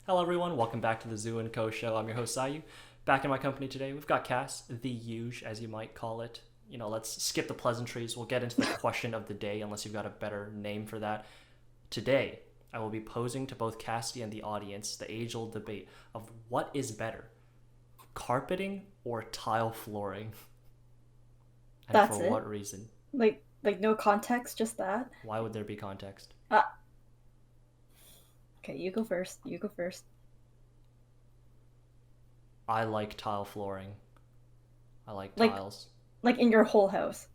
Hello, everyone. Welcome back to the Zoo and Co. show. I'm your host, Sayu. Back in my company today, we've got Cass, the huge, as you might call it. Let's skip the pleasantries. We'll get into the question of the day, unless you've got a better name for that. Today, I will be posing to both Cassie and the audience the age-old debate of what is better, carpeting or tile flooring, and That's for it. what reason? Like no context, just that. Why would there be context? Ah, okay, you go first. You go first. I like tile flooring. I like Like tiles. like in your whole house,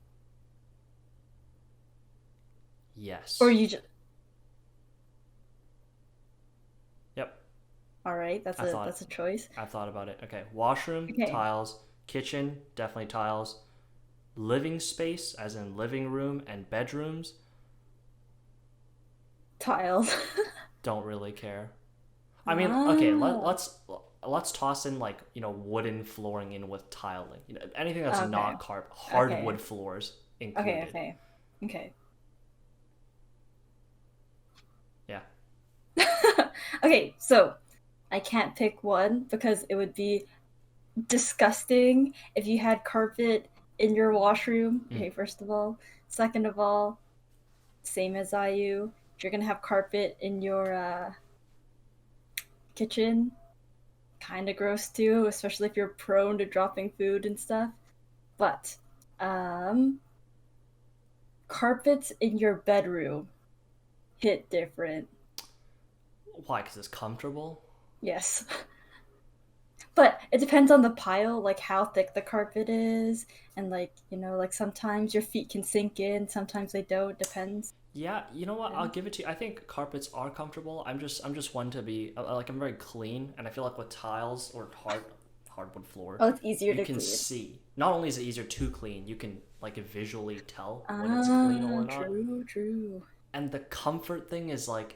or Yes. you just. Yep. All right, that's I a thought that's a choice. I've thought about it. Okay, washroom, Okay, tiles, kitchen, definitely tiles. Living space, as in living room and bedrooms, tiles. don't really care. I mean, okay, Ah, let's toss in like wooden flooring in with tiling. Anything that's okay, not hardwood okay, floors okay, included. okay, okay. Yeah. Okay, so I can't pick one because it would be disgusting if you had carpet in your washroom. Mm. Okay, first of all. Second of all, same as IU. If you're gonna have carpet in your kitchen, kind of gross too, especially if you're prone to dropping food and stuff. But um, carpets in your bedroom hit different. Why? Because it's comfortable. Yes. But it depends on the pile, like how thick the carpet is, and like sometimes your feet can sink in, sometimes they don't. Depends. Yeah, you know what? Yeah. I'll give it to you. I think carpets are comfortable. I'm just one to be like I'm very clean, and I feel like with tiles or hardwood floor, Oh, it's easier you to can clean. see. Not only is it easier to clean, you can like visually tell when it's clean or Ah, not. true, true. And the comfort thing is like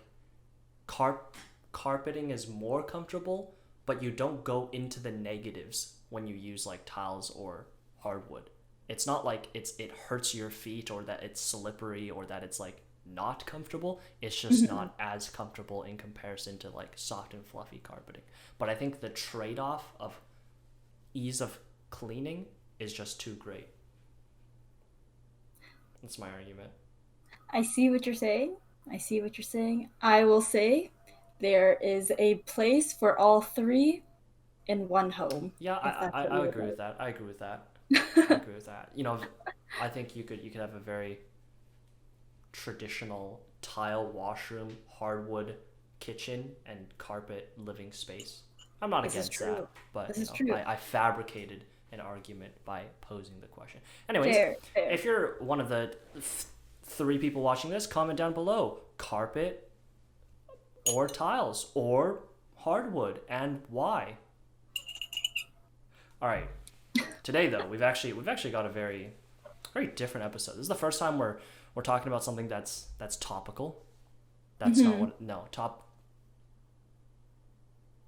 carp carpeting is more comfortable, but you don't go into the negatives when you use like tiles or hardwood. It's not like it hurts your feet or that it's slippery or that it's like not comfortable. It's just Mhm. not as comfortable in comparison to like soft and fluffy carpeting. But I think the trade-off of ease of cleaning is just too great. That's my argument. I see what you're saying. I see what you're saying. I will say there is a place for all three in one home, Yeah, if that's what I you would agree with that. I agree with that. I like. agree with that. I think you could have a very traditional tile washroom, hardwood kitchen, and carpet living space. I'm not This is against that, true. but This is true. I fabricated an argument by posing the question. Anyways, Fair, fair. if you're one of the three people watching this, comment down below carpet or tiles or hardwood and why. All right. Today though, we've actually got a very different episode. This is the first time we're talking about something that's topical. That's not Hmm. what no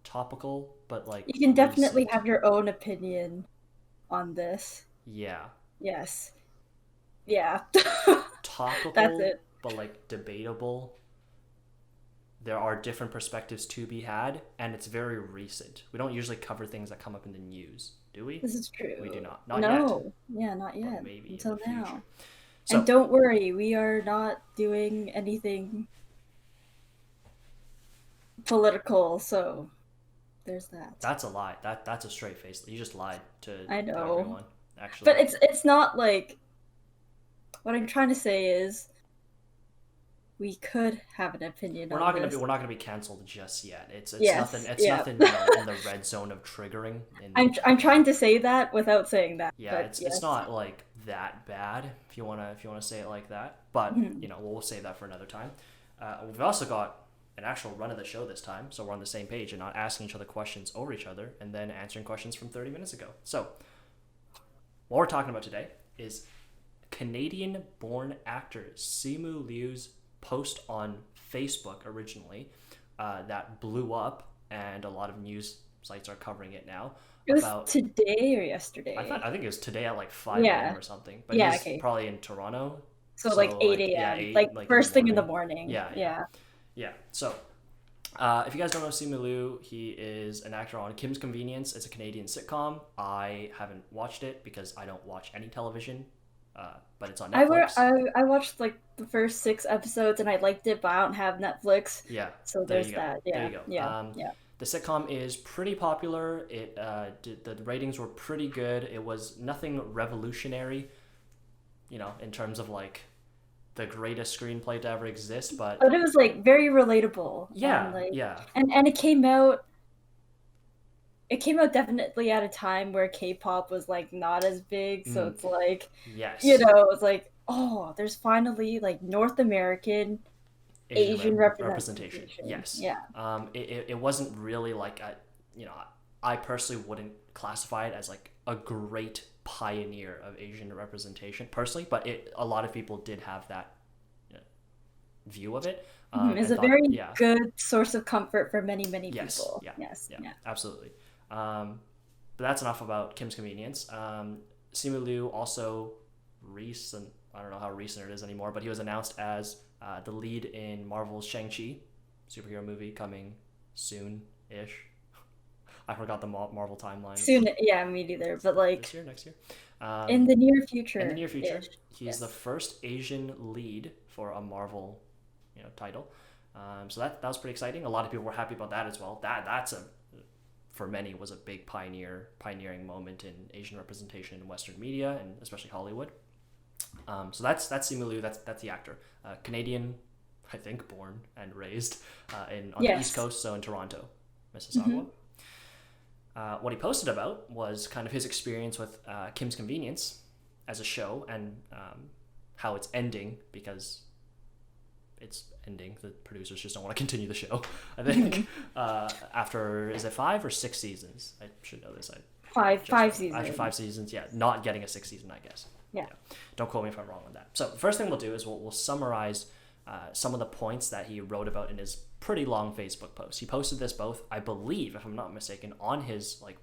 topical, but like You can definitely recent. have your own opinion on this. Yeah, Yes. Yeah. That's topical, it. but like debatable. There are different perspectives to be had, and it's very recent. We don't usually cover things that come up in the news, do we? This is We do true. not. Not yet, No. Yeah, not but yet. maybe in the Until future. now. And So don't worry, we are not doing anything political, so there's that. that's a lie. That's a straight face. You just lied I to know. everyone. Actually, But it's not like what I'm trying to say is we could have an opinion we're on not gonna be this. we're not gonna be canceled just yet. It's nothing. Yes, It's yeah. nothing. In the red zone of triggering. I'm trying to say that without saying that, Yeah, but it's yes. not like that bad if you wanna say it like that. But Mhm. we'll save that for another time. We've also got an actual run of the show this time, so we're on the same page and not asking each other questions over each other and then answering questions from 30 minutes ago. So what we're talking about today is Canadian-born actor Simu Liu's post on Facebook originally that blew up, and a lot of news sites are covering it now. It was About today or I yesterday. think it was today at like 5 a.m. Yeah. or something, but Yeah, he's okay. probably in Toronto, So like so like 8 yeah, a.m. Like eight like in the first thing in the morning. morning. Yeah, yeah, Yeah. yeah. So If you guys don't know Simu Liu, he is an actor on Kim's Convenience. It's a Canadian sitcom. I haven't watched it because I don't watch any television, but it's on Netflix. I watched like the first 6 episodes and I liked it, but I don't have Netflix, Yeah, so there you there's go. that. There Yeah, you go. yeah, yeah. The sitcom is pretty popular. The ratings were pretty good. It was nothing revolutionary, in terms of like the greatest screenplay to ever exist, but But it was like very relatable and yeah, like yeah, and it came out definitely at a time where K-pop was like not as big, so mm, it's like, yes, it's like, oh, there's finally like North American Asian Representation. representation. Yes, Yeah. it wasn't really like you know, I personally wouldn't classify it as like a great pioneer of Asian representation personally, but a lot of people did have that view of it, It's and a thought, very yeah, good source of comfort for many, many yes, people. yeah, Yes. yeah, Yeah. absolutely. But that's enough about Kim's Convenience. Simu Liu also recent, I don't know how recent it is anymore, but he was announced as the lead in Marvel's Shang-Chi superhero movie coming soon-ish. I forgot the Marvel timeline. Soon, yeah, me neither, but This like year, next year. in the near In the future near future, ish. he's the Yes. first Asian lead for a Marvel, title. So that was pretty exciting. A lot of people were happy about that as well. That's a for many was a big pioneering moment in Asian representation in Western media and especially Hollywood. So that's Simu Liu. That's the actor, Canadian, I think, born and raised in on the East Yes. Coast, so in Toronto, Mississauga. Hmm. What he posted about was kind of his experience with Kim's Convenience as a show and how it's ending because it's ending. The producers just don't want to continue the show. I think Hmm. after is it 5 or 6 seasons? I should know this. I Five after seasons. 5 seasons, yeah, not getting a sixth season, I guess. Yeah. Yeah, don't quote me if I'm wrong on that. So the first thing we'll do is we'll summarize some of the points that he wrote about in his pretty long Facebook post. He posted this both, I believe, if I'm not mistaken, on his like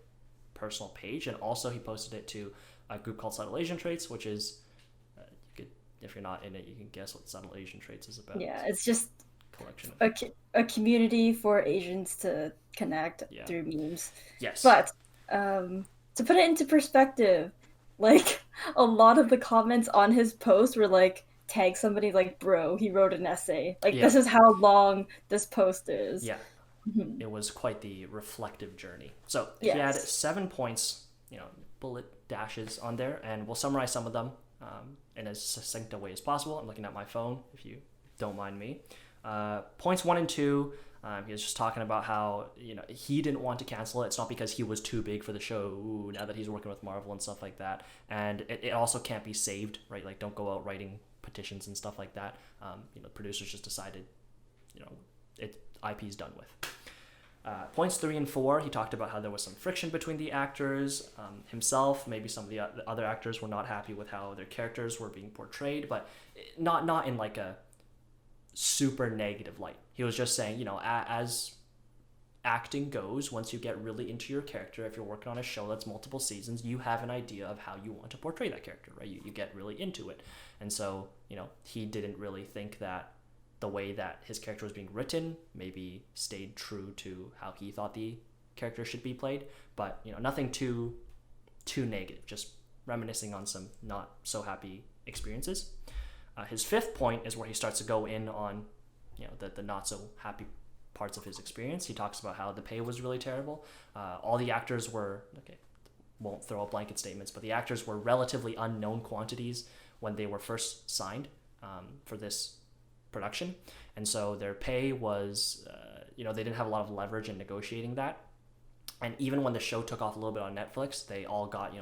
personal page, and also he posted it to a group called Subtle Asian Traits, which is you could, if you're not in it, you can guess what Subtle Asian Traits is about. Yeah, It's it's just a collection of a community for Asians to connect yeah, through memes. yes, But to put it into perspective, like a lot of the comments on his post were like tag somebody like bro, he wrote an essay. Like yeah, this is how long this post is. yeah. Mhm. It was quite the reflective journey. So he had Yes. 7 points, bullet dashes on there, and we'll summarize some of them in as succinct a way as possible. I'm looking at my phone, if you don't mind me. Points 1 and 2, he was just talking about how he didn't want to cancel it. It's not because he was too big for the show. Ooh, now that he's working with Marvel and stuff like that, and it also can't be saved, right? Like, don't go out writing petitions and stuff like that. Producers just decided, it IP's done with. Points 3 and 4, he talked about how there was some friction between the actors, himself. Maybe some of the other actors were not happy with how their characters were being portrayed, but not in like a super negative light. He was just saying, as acting goes, once you get really into your character, if you're working on a show that's multiple seasons, you have an idea of how you want to portray that character, right? You get really into it. And so, he didn't really think that the way that his character was being written maybe stayed true to how he thought the character should be played, but nothing too negative, just reminiscing on some not so happy experiences. His fifth point is where he starts to go in on the not so happy parts of his experience. He talks about how the pay was really terrible. All the actors were okay, won't throw out blanket statements, but the actors were relatively unknown quantities when they were first signed for this production, and so their pay was they didn't have a lot of leverage in negotiating that. And even when the show took off a little bit on Netflix, they all got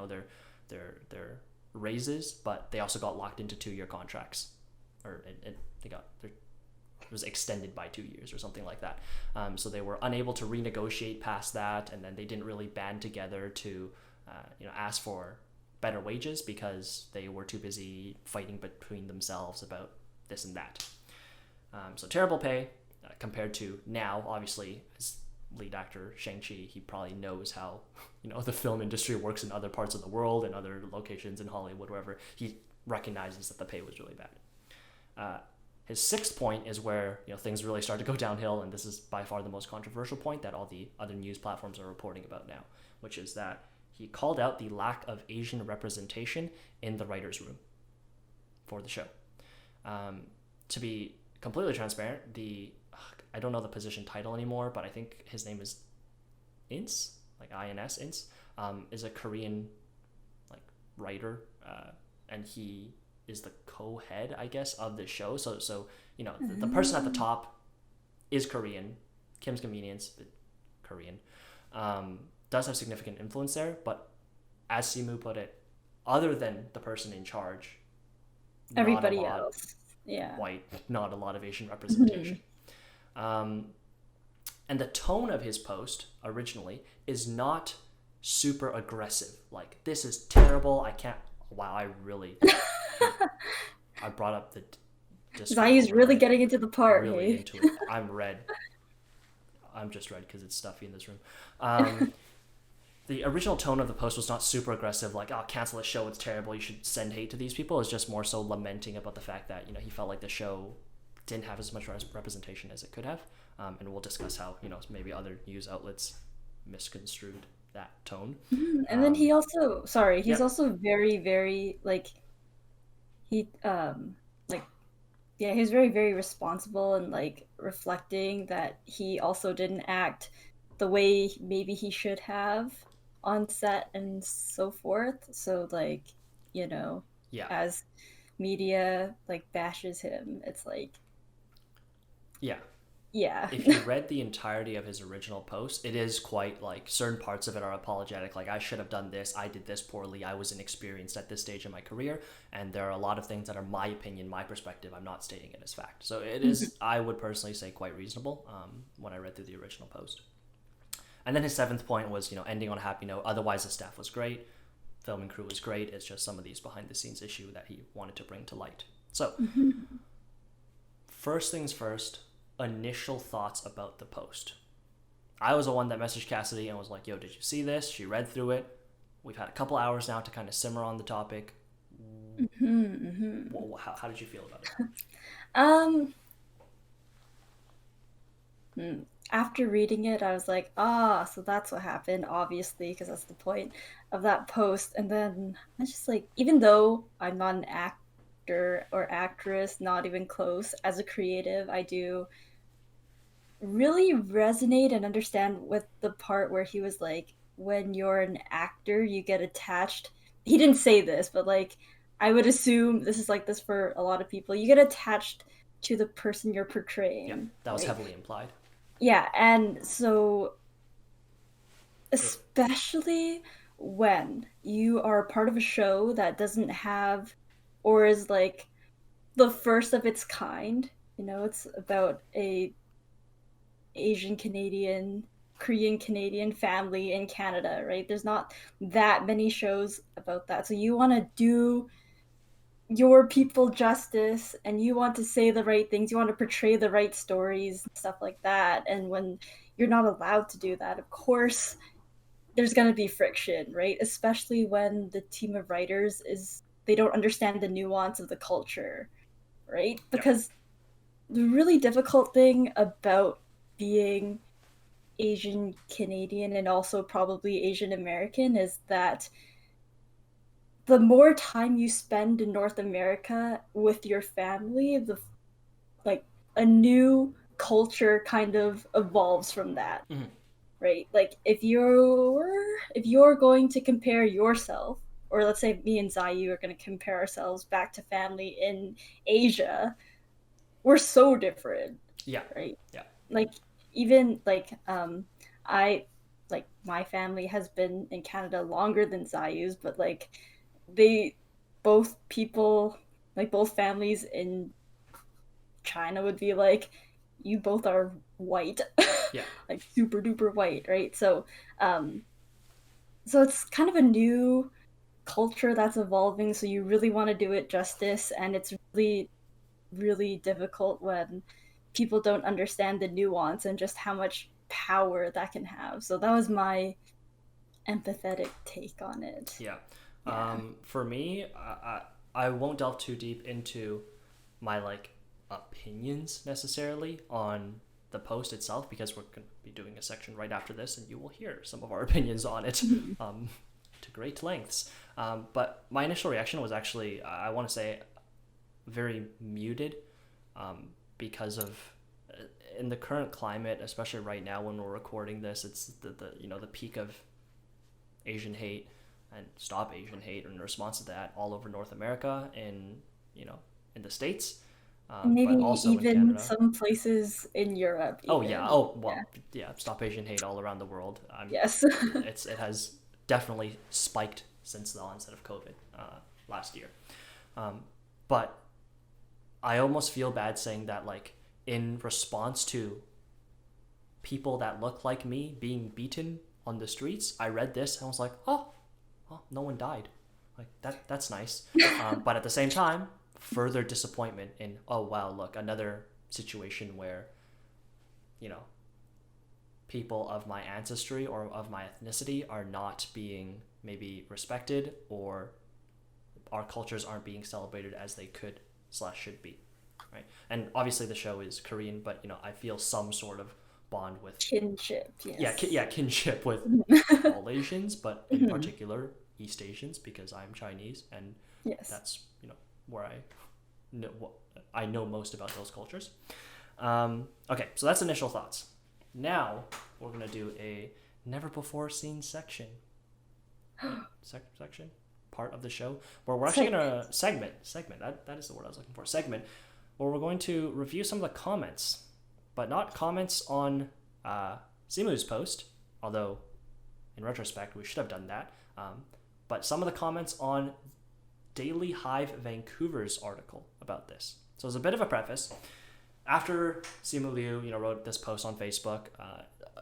their raises, but they also got locked into 2-year contracts, or they got their it was extended by 2 years or something like that. So they were unable to renegotiate past that, and then they didn't really band together to ask for better wages because they were too busy fighting between themselves about this and that. So terrible pay compared to now. Obviously, as lead actor Shang-Chi, he probably knows how the film industry works in other parts of the world and other locations in Hollywood, wherever. He recognizes that the pay was really bad. His sixth point is where things really start to go downhill, and this is by far the most controversial point that all the other news platforms are reporting about now, which is that he called out the lack of Asian representation in the writers' room for the show. To be completely transparent, I don't know the position title anymore, but I think his name is Ince, like INS Ince, is a Korean like writer, and he is the co-head, I guess, of the show. So the person at the top is Korean. Kim's Convenience, but Korean, does have significant influence there. But as Simu put it, other than the person in charge, not a Everybody lot else. Yeah. white, not a lot of Asian representation. Um, and the tone of his post originally is not super aggressive. Like, this is terrible. I can't. Wow, I brought up the Discord Zayu's really overlay. getting into the part, Really hey? into it. I'm red. I'm just red because it's stuffy in this room. The original tone of the post was not super aggressive, like, oh, cancel the show, it's terrible, you should send hate to these people. It's just more so lamenting about the fact that, he felt like the show didn't have as much representation as it could have. And we'll discuss how, maybe other news outlets misconstrued that tone. And then he also, sorry, he's Yep. also very, very, like, he, like, yeah, he was very, very responsible and, like, reflecting that he also didn't act the way maybe he should have on set and so forth. So, like, you know, Yeah. as media, like, bashes him, it's like, Yeah. yeah. If you read the entirety of his original post, it is quite like certain parts of it are apologetic. Like, I should have done this. I did this poorly. I was inexperienced at this stage in my career. And there are a lot of things that are my opinion, my perspective. I'm not stating it as fact. So it is, I would personally say, quite reasonable when I read through the original post. And then his seventh point was, ending on a happy note. Otherwise, the staff was great. Filming crew was great. It's just some of these behind the scenes issue that he wanted to bring to light. So, first things first, initial thoughts about the post. I was the one that messaged Cassidy and was like, yo, did you see this? She read through it. We've had a couple hours now to kind of simmer on the topic. How did you feel about it? Um, After reading it, I was like, ah, so that's what happened, obviously, because that's the point of that post. And then I was just like, even though I'm not an actor or actress, not even close, as a creative, I do really resonate and understand with the part where he was like, when you're an actor, you get attached. He didn't say this, but like, I would assume this is like this for a lot of people. You get attached to the person you're Yeah, portraying, that was right? heavily implied. Yeah, and so It, especially when you are part of a show that doesn't have or is like the first of its kind, it's about a Asian Canadian, Korean Canadian family in Canada, right? There's not that many shows about that. So you want to do your people justice and you want to say the right things, you want to portray the right stories and stuff like that. And when you're not allowed to do that, of course, there's going to be friction, right? Especially when the team of writers is they don't understand the nuance of the culture, right? yeah, Because the really difficult thing about being Asian Canadian and also probably Asian American is that the more time you spend in North America with your family, the like a new culture kind of evolves from that, mm-hmm. right? Like if you're going to compare yourself, or let's say me and Zayu are going to compare ourselves back to family in Asia, we're so different, Yeah, right? yeah, Like even like I like my family has been in Canada longer than Zayu's, but like they both people like both families in China would be like, you both are white, yeah, like super duper white, right? Um, so it's kind of a new culture that's evolving. So you really want to do it justice, and it's really, really difficult when people don't understand the nuance and just how much power that can have. So that was my empathetic take on it. yeah. Yeah. For me, I won't delve too deep into my like opinions necessarily on the post itself, because we're going to be doing a section right after this, and you will hear some of our opinions on it to great lengths. But my initial reaction was actually, I want to say, very muted, because of in the current climate, especially right now when we're recording this, it's the peak of Asian hate and Stop Asian Hate in response to that all over North America, in the States, Maybe but also in even Canada. some places in Europe, Oh yeah. even. Oh Yeah. well. Yeah. Stop Asian Hate all around the world. Yes. It has definitely spiked since the onset of COVID last year. But I almost feel bad saying that, like, in response to people that look like me being beaten on the streets, I read this and I was like, oh, no one died. Like that's nice. But at the same time, further disappointment in, oh wow, look, another situation where, you know, people of my ancestry or of my ethnicity are not being maybe respected, or our cultures aren't being celebrated as they could slash should be, right? And obviously the show is Korean, but I feel some sort of bond with, Kinship, yes. yeah, kinship with all Asians, but in Mhm. particular East Asians, because I'm Chinese, and Yes. that's where know I know most about those cultures. Okay, so that's initial thoughts. Now we're gonna do a never before seen section, right? Section, part of the show where we're actually Segment. gonna segment. That is the word I was looking for. Segment, where we're going to review some of the comments, but not comments on Simu's post, although in retrospect we should have done that. But some of the comments on Daily Hive Vancouver's article about this. So as a bit of a preface, after Simu Liu, wrote this post on Facebook,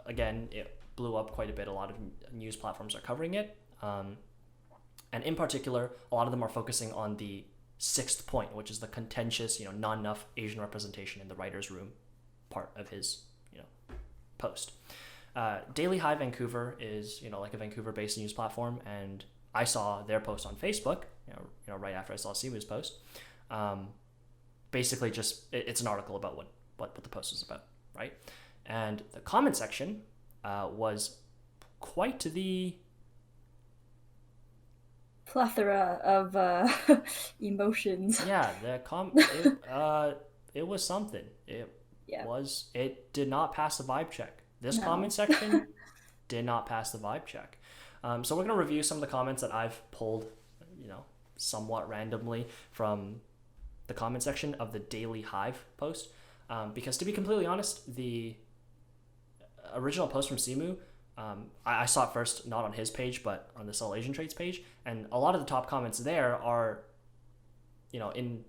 again, it blew up quite a bit. A lot of news platforms are covering it. And in particular, a lot of them are focusing on the sixth point, which is the contentious, not enough Asian representation in the writer's room part of his, post. Daily Hive Vancouver is, like a Vancouver-based news platform, and I saw their post on Facebook, right after I saw Simu's post. Basically, just it's an article about what the post was about, right? And the comment section was quite the Plethora of emotions. yeah. It was something. Yeah. It did not pass the vibe check. This comment No. section did not pass the vibe check. So we're gonna review some of the comments that I've pulled, somewhat randomly from the comment section of the Daily Hive post. Because to be completely honest, the original post from Simu, I saw it first not on his page but on the Sell Asian Trades page, and a lot of the top comments there are, in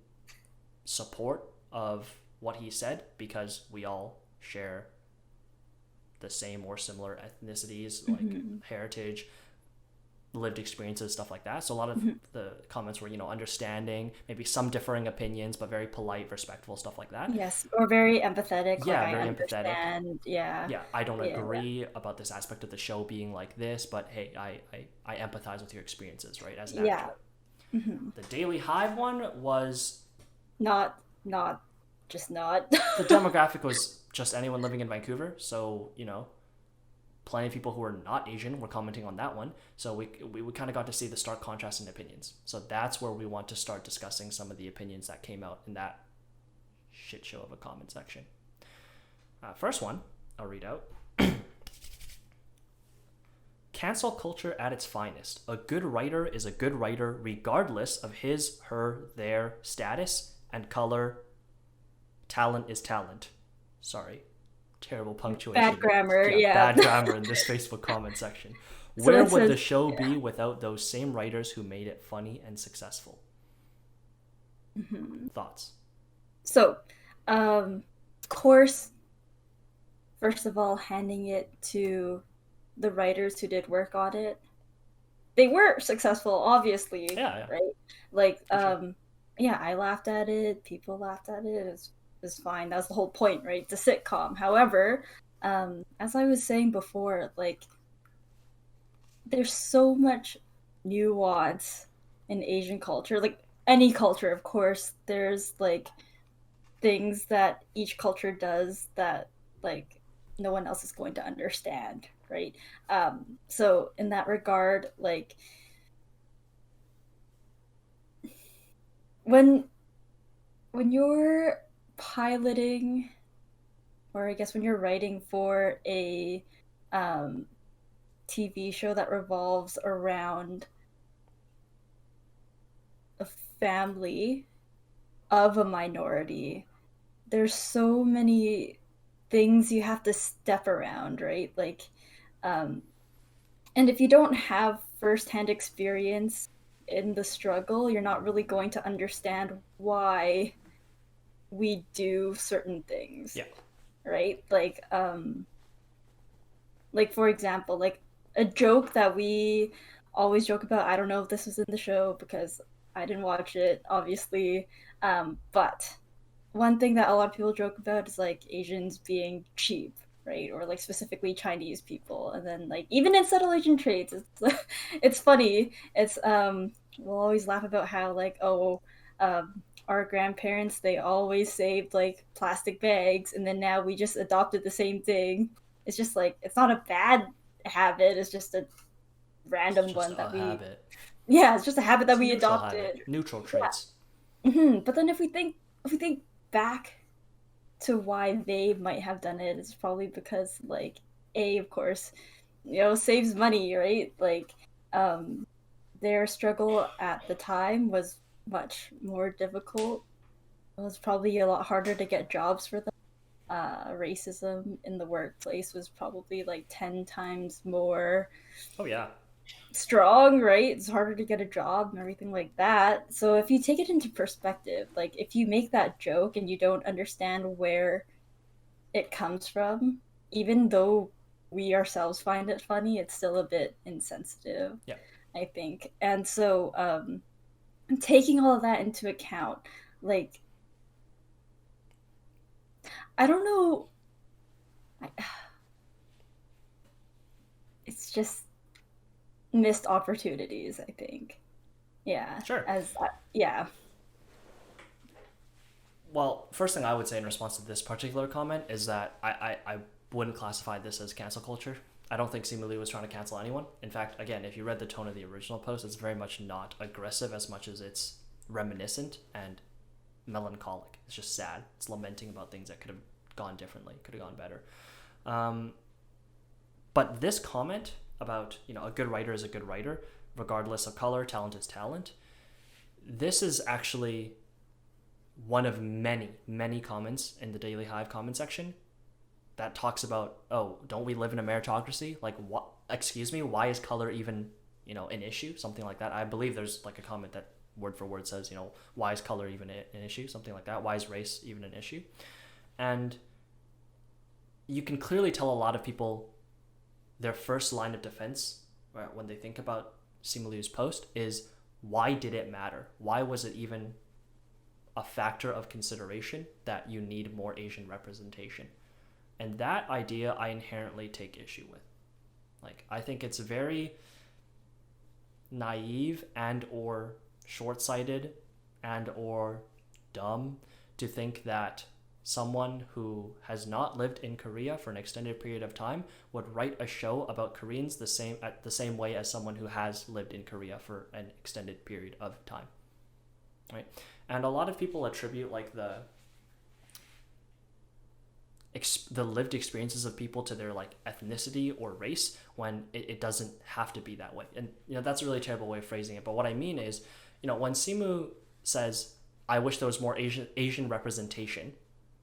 support of what he said, because we all share the same or similar ethnicities, like heritage, lived experiences, stuff like that. So a lot of the comments were, understanding, maybe some differing opinions, but very polite, respectful, stuff like that. Yes, or very empathetic, like Yeah, I very empathetic. understand. Yeah. Yeah, I don't Yeah. agree about this aspect of the show being like this, but hey, I empathize with your experiences, right, as an Yeah. actor. The Daily Hive one was, Not just not. the demographic was just anyone living in Vancouver, so, plenty of people who are not Asian were commenting on that one. So we kind of got to see the stark contrast in opinions. So that's where we want to start discussing some of the opinions that came out in that shit show of a comment section. First one, I'll read out. Cancel culture at its finest. A good writer is a good writer regardless of his, her, their status and color. Talent is talent. Sorry. Terrible punctuation. Bad grammar, Yeah, yeah. bad grammar in this Facebook comment section. So Where it would says, the show be without those same writers who made it funny and successful? Thoughts? so, of course, first of all, handing it to the writers who did work on it. They were successful, obviously, Yeah. right? Like, For sure. yeah, I laughed at it. People laughed at it. It's fine. That's the whole point, right? It's a sitcom. However, as I was saying before, like, there's so much nuance in Asian culture. Like any culture, of course, there's like things that each culture does that like no one else is going to understand, right? So in that regard, like when you're piloting, or I guess when you're writing for a um, TV show that revolves around a family of a minority, there's so many things you have to step around, right? Like, um, and if you don't have firsthand experience in the struggle, you're not really going to understand why we do certain things, Yeah. right? Like for example, like a joke that we always joke about. I don't know if this was in the show because I didn't watch it, obviously. But one thing that a lot of people joke about is like Asians being cheap, right? Or like specifically Chinese people. And then like even in subtle Asian traits, it's it's funny. It's we'll always laugh about how like, oh, our grandparents, they always saved like plastic bags, and then now we just adopted the same thing. It's just like it's not a bad habit, it's just a It's random just one a that we, habit. yeah, it's just a habit that It's a we neutral habit. adopted. Neutral Yeah. traits. But then if we think back to why they might have done it, it's probably because like a, of course, saves money, right? Like um their struggle at the time was much more difficult. It was probably a lot harder to get jobs for them. Racism in the workplace was probably like 10 times more Oh yeah. strong, right? It's harder to get a job and everything like that. So if you take it into perspective, like if you make that joke and you don't understand where it comes from, even though we ourselves find it funny, it's still a bit insensitive, Yeah. I think. And so taking all of that into account, like I don't know, it's just missed opportunities, I think. Yeah, Sure. yeah. Well, first thing I would say in response to this particular comment is that I wouldn't classify this as cancel culture. I don't think Simu Liu was trying to cancel anyone. In fact, again, if you read the tone of the original post, it's very much not aggressive as much as it's reminiscent and melancholic. It's just sad. It's lamenting about things that could have gone differently, could have gone better. Um, but this comment about a good writer is a good writer, regardless of color, talent is talent. This is actually one of many, many comments in the Daily Hive comment section that talks about, oh, don't we live in a meritocracy? Like, what? Excuse me, why is color even, an issue? Something like that. I believe there's like a comment that word for word says, why is color even an issue? Something like that. Why is race even an issue? And you can clearly tell a lot of people their first line of defense when they think about Simu Liu's post is, why did it matter? Why was it even a factor of consideration that you need more Asian representation? And that idea I inherently take issue with. Like, I think it's very naive and or short-sighted and or dumb to think that someone who has not lived in Korea for an extended period of time would write a show about Koreans the same way as someone who has lived in Korea for an extended period of time. Right? And a lot of people attribute like the lived experiences of people to their like ethnicity or race when it doesn't have to be that way. And that's a really terrible way of phrasing it. But what I mean is, when Simu says, "I wish there was more Asian representation,"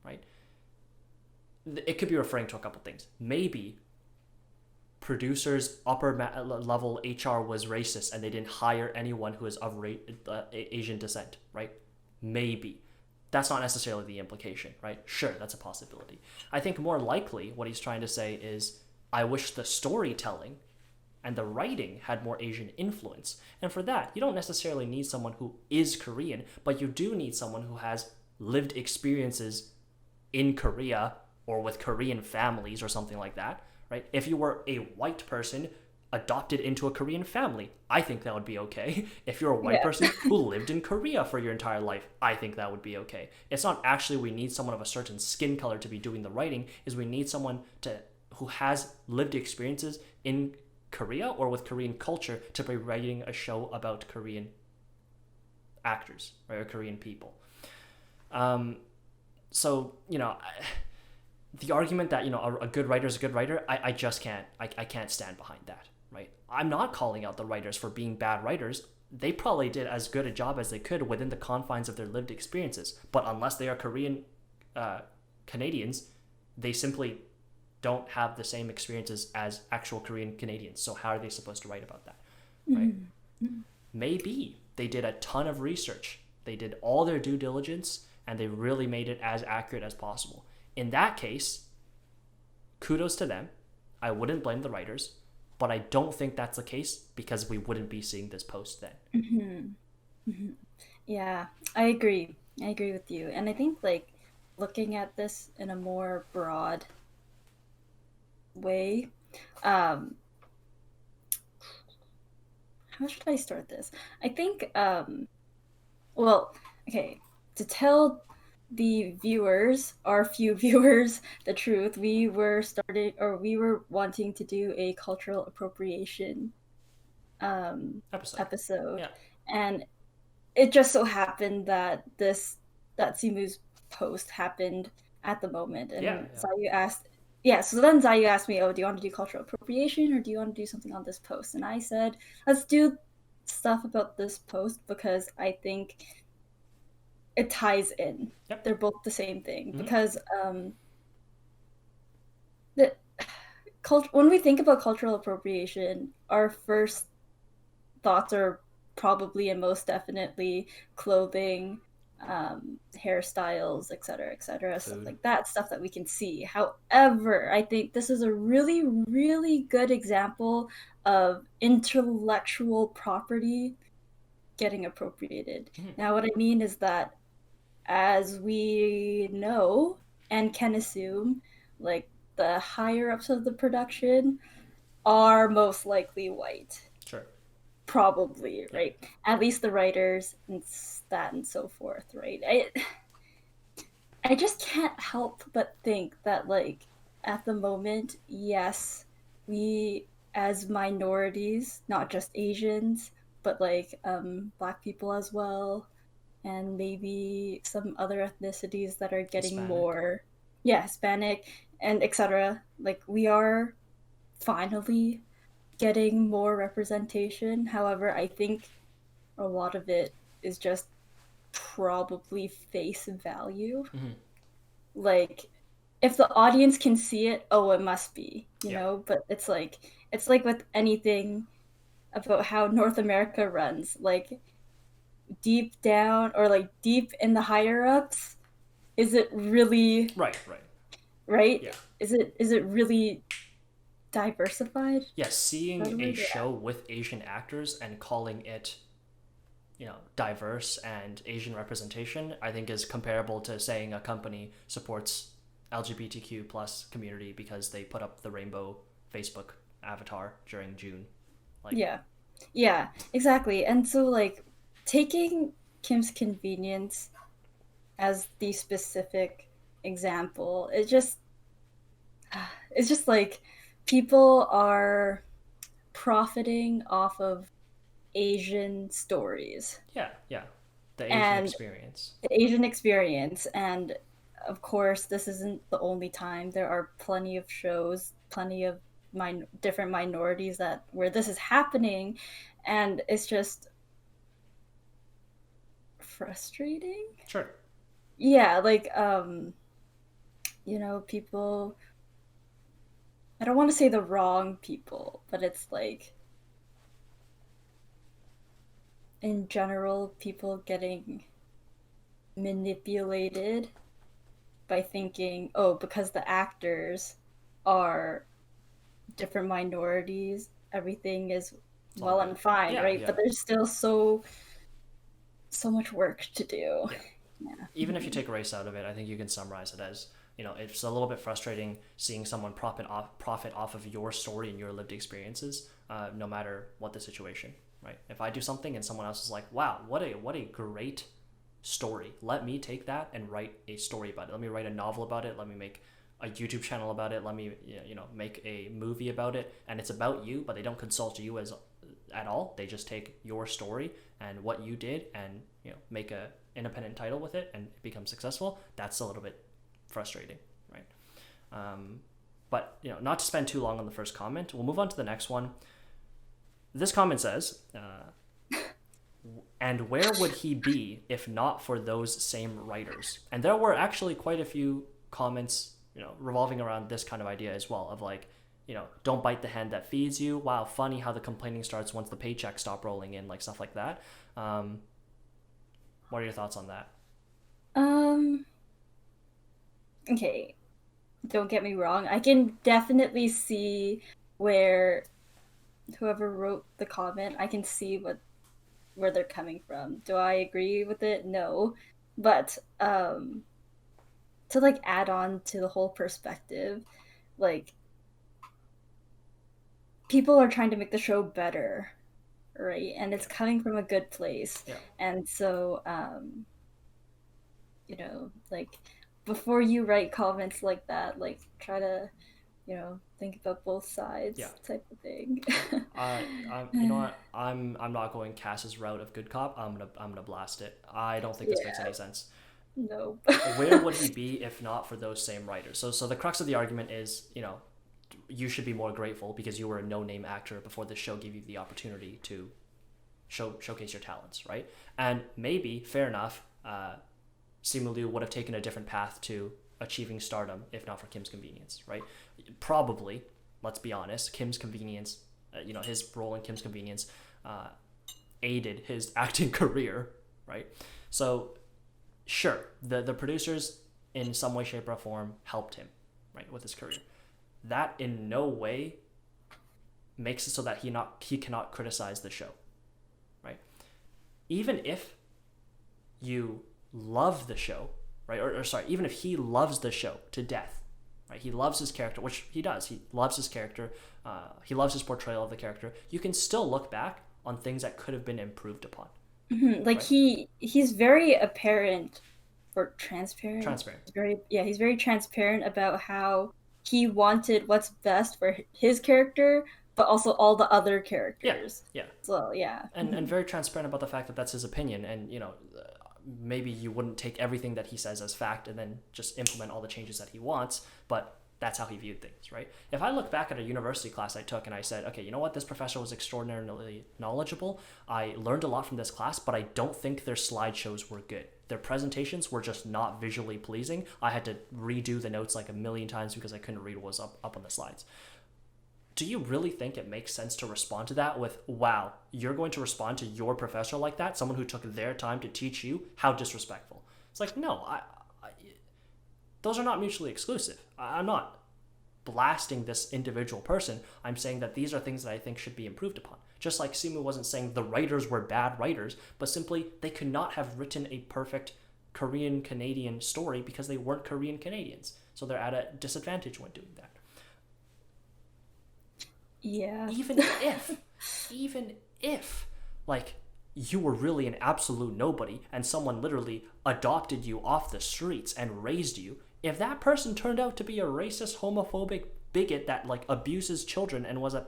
right? It could be referring to a couple things. Maybe producers, upper level HR was racist and they didn't hire anyone who is of Asian descent, right? Maybe. That's not necessarily the implication, right? Sure, that's a possibility. I think more likely what he's trying to say is, I wish the storytelling and the writing had more Asian influence. And for that, you don't necessarily need someone who is Korean, but you do need someone who has lived experiences in Korea or with Korean families or something like that, right? If you were a white person adopted into a Korean family. I think that would be okay. If you're a white Yeah. person who lived in Korea for your entire life, I think that would be okay. It's not actually we need someone of a certain skin color to be doing the writing, is we need someone to who has lived experiences in Korea or with Korean culture to be writing a show about Korean actors, right, or Korean people. Um, so the argument that a good writer is a good writer, I just can't I can't stand behind that, right? I'm not calling out the writers for being bad writers. They probably did as good a job as they could within the confines of their lived experiences, but unless they are Korean Canadians, they simply don't have the same experiences as actual Korean Canadians. So how are they supposed to write about that, right? Mhm. Maybe they did a ton of research, they did all their due diligence, and they really made it as accurate as possible. In that case, kudos to them. I wouldn't blame the writers, but I don't think that's the case because we wouldn't be seeing this post then. Mhm. Mhm. Yeah, I agree. I agree with you. And I think like looking at this in a more broad way, um, how should I start this? I think well, okay, to tell the viewers, our few viewers, the truth, we were wanting to do a cultural appropriation Episode. episode, Yeah. and it just so happened that that Simu's post happened at the moment, Yeah, and yeah. Zayu asked, yeah. So then Zayu asked me, "Oh, do you want to do cultural appropriation, or do you want to do something on this post?" And I said, "Let's do stuff about this post because I think it ties in. Yep. They're both the same thing Mm-hmm. because the when we think about cultural appropriation, our first thoughts are probably and most definitely clothing, hairstyles, etc., stuff Food. like that, stuff that we can see. However, I think this is a really, really good example of intellectual property getting appropriated. Mm-hmm. Now, what I mean is that, as we know and can assume, like the higher ups of the production are most likely white. Sure. Probably, Yeah. right? At least the writers and that and so forth, right? I just can't help but think that like at the moment, yes, we as minorities, not just Asians, but like black people as well, and maybe some other ethnicities that are getting Hispanic. more, yeah, Hispanic and etc. Like we are finally getting more representation. However, I think a lot of it is just probably face value. Mm-hmm. Like if the audience can see it, oh, it must be, you Yeah. know, but it's like with anything about how North America runs, like deep down or like deep in the higher ups, is it really Right, right. right? Yeah. Is it really diversified? Is Yeah, that a seeing a word? Yeah. show with Asian actors and calling it, diverse and Asian representation, I think is comparable to saying a company supports LGBTQ plus community because they put up the rainbow Facebook avatar during June. Like, Yeah. Yeah, exactly. And so like taking Kim's Convenience as the specific example, it's just like people are profiting off of Asian stories yeah, yeah, the Asian and experience. the Asian experience. And of course, this isn't the only time. There are plenty of shows, plenty of different minorities that where this is happening, and it's just frustrating. Sure. Yeah, like people, I don't want to say the wrong people, but it's like in general people getting manipulated by thinking, oh, because the actors are different minorities, everything is It's all well good. and fine, Yeah, right? yeah, But there's still so much work to do. yeah. Yeah. Even if you take race out of it, I think you can summarize it as, it's a little bit frustrating seeing someone profit off of your story and your lived experiences, no matter what the situation, right? If I do something and someone else is like, "Wow, what a great story. Let me take that and write a story about it. Let me write a novel about it. Let me make a YouTube channel about it. Let me make a movie about it." And it's about you, but they don't consult you as at all. They just take your story and what you did and make a independent title with it and it becomes successful. That's a little bit frustrating, right? But not to spend too long on the first comment, we'll move on to the next one. This comment says, "And where would he be if not for those same writers?" And there were actually quite a few comments, revolving around this kind of idea as well, of like, don't bite the hand that feeds you. Wow, funny how the complaining starts once the paychecks stop rolling in, like stuff like that. What are your thoughts on that? Um, okay, don't get me wrong. I can definitely see where whoever wrote the comment, I can see where they're coming from. Do I agree with it? No. But to like add on to the whole perspective, like people are trying to make the show better, right? And it's coming from a good place. Yeah. And so like before you write comments like that, like try to, think about both sides Yeah. type of thing. You know what? I'm not going Cass's route of good cop. I'm gonna blast it. I don't think this makes Yeah, any sense. no. Where would he be if not for those same writers? So the crux of the argument is, you should be more grateful because you were a no-name actor before the show gave you the opportunity to showcase your talents, right? And maybe, fair enough, Simu Liu would have taken a different path to achieving stardom if not for Kim's convenience, right? Probably, let's be honest, Kim's convenience, his role in Kim's convenience aided his acting career, right? So, sure, the producers in some way, shape, or form helped him, right, with his career. That in no way makes it so that he cannot criticize the show, right? Even if you love the show, right? Or sorry, even if he loves the show to death, right? He loves his character, which he does. He loves his character. He loves his portrayal of the character. You can still look back on things that could have been improved upon, Like right? he's very apparent or transparent. Transparent. He's very transparent about how he wanted what's best for his character, but also all the other Yeah, characters. yeah, So yeah. and very transparent about the fact that that's his opinion, and maybe you wouldn't take everything that he says as fact and then just implement all the changes that he wants, but that's how he viewed things, right? If I look back at a university class I took and I said, okay, you know what, this professor was extraordinarily knowledgeable. I learned a lot from this class, but I don't think their slideshows were good. Their presentations were just not visually pleasing. I had to redo the notes like a million times because I couldn't read what was up on the slides. Do you really think it makes sense to respond to that with, wow, you're going to respond to your professor like that, someone who took their time to teach you? How disrespectful. It's like, no, those are not mutually exclusive. I'm not blasting this individual person. I'm saying that these are things that I think should be improved upon. Just like Simu wasn't saying the writers were bad writers, but simply they could not have written a perfect Korean Canadian story because they weren't Korean Canadians. So they're at a disadvantage when doing that. Yeah. Even if, like, you were really an absolute nobody and someone literally adopted you off the streets and raised you, if that person turned out to be a racist, homophobic bigot that, like, abuses children and was a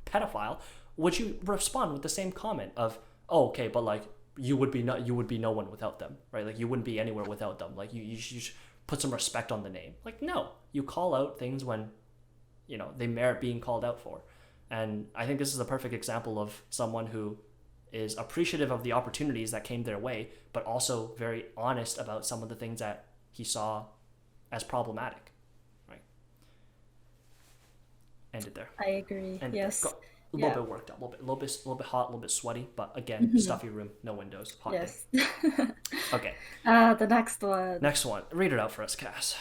pedophile, would you respond with the same comment of, oh, okay, but, like, you would be no one without them, right? Like, you wouldn't be anywhere without them. Like, you should put some respect on the name. Like, no. You call out things when they merit being called out for. And I think this is a perfect example of someone who is appreciative of the opportunities that came their way, but also very honest about some of the things that he saw as problematic, right? Ended there. I agree. Ended Yes. there. A little bit worked up, a little bit hot, a little bit sweaty, but again, stuffy room, no windows, hot day. Yes. Okay. The next one. Next one. Read it out for us, Cass.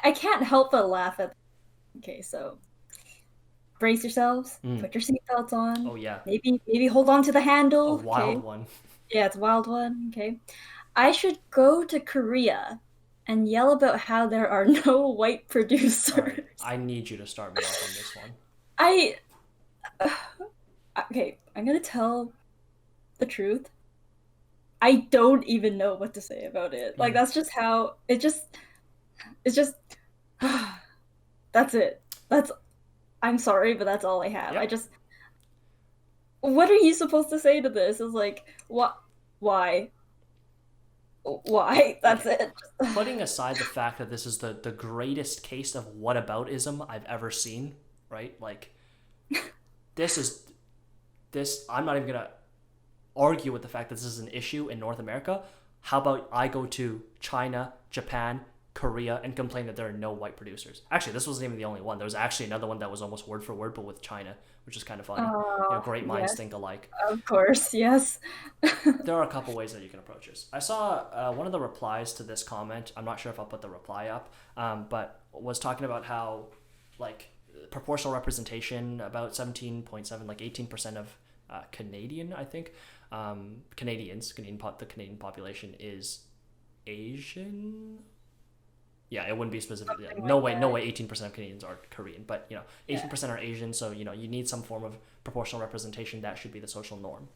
I can't help but laugh at. Okay, so brace yourselves. Put your seatbelts on. Oh yeah. Maybe hold on to the handle. A wild Okay. one. Yeah, it's a wild one. Okay. I should go to Korea and yell about how there are no white All right, producers. I need you to start me off on this one. I okay, I'm gonna tell the truth. I don't even know what to say about it. Like Mm. that's just how it's just that's it. That's I'm sorry, but that's all I have. I Yep. just what are you supposed to say to this? Is like what why? Why? That's Okay. it. Putting aside the fact that this is the greatest case of whataboutism I've ever seen, right? Like this is this. I'm not even gonna argue with the fact that this is an issue in North America. How about I go to China, Japan, Korea, and complain that there are no white producers? Actually, this wasn't even the only one. There was actually another one that was almost word for word, but with China, which is kind of funny. Great minds Yes, think alike. of course, yes. There are a couple ways that you can approach this. I saw one of the replies to this comment. I'm not sure if I'll put the reply up, but was talking about how, like, proportional representation, about 17.7, like 18% of Canadian, I think, the Canadian population is Asian. Yeah, it wouldn't be specifically. Something No like way, no that. way. 18% of Canadians are Korean, but 18% are Asian. So you need some form of proportional representation. That should be the social norm,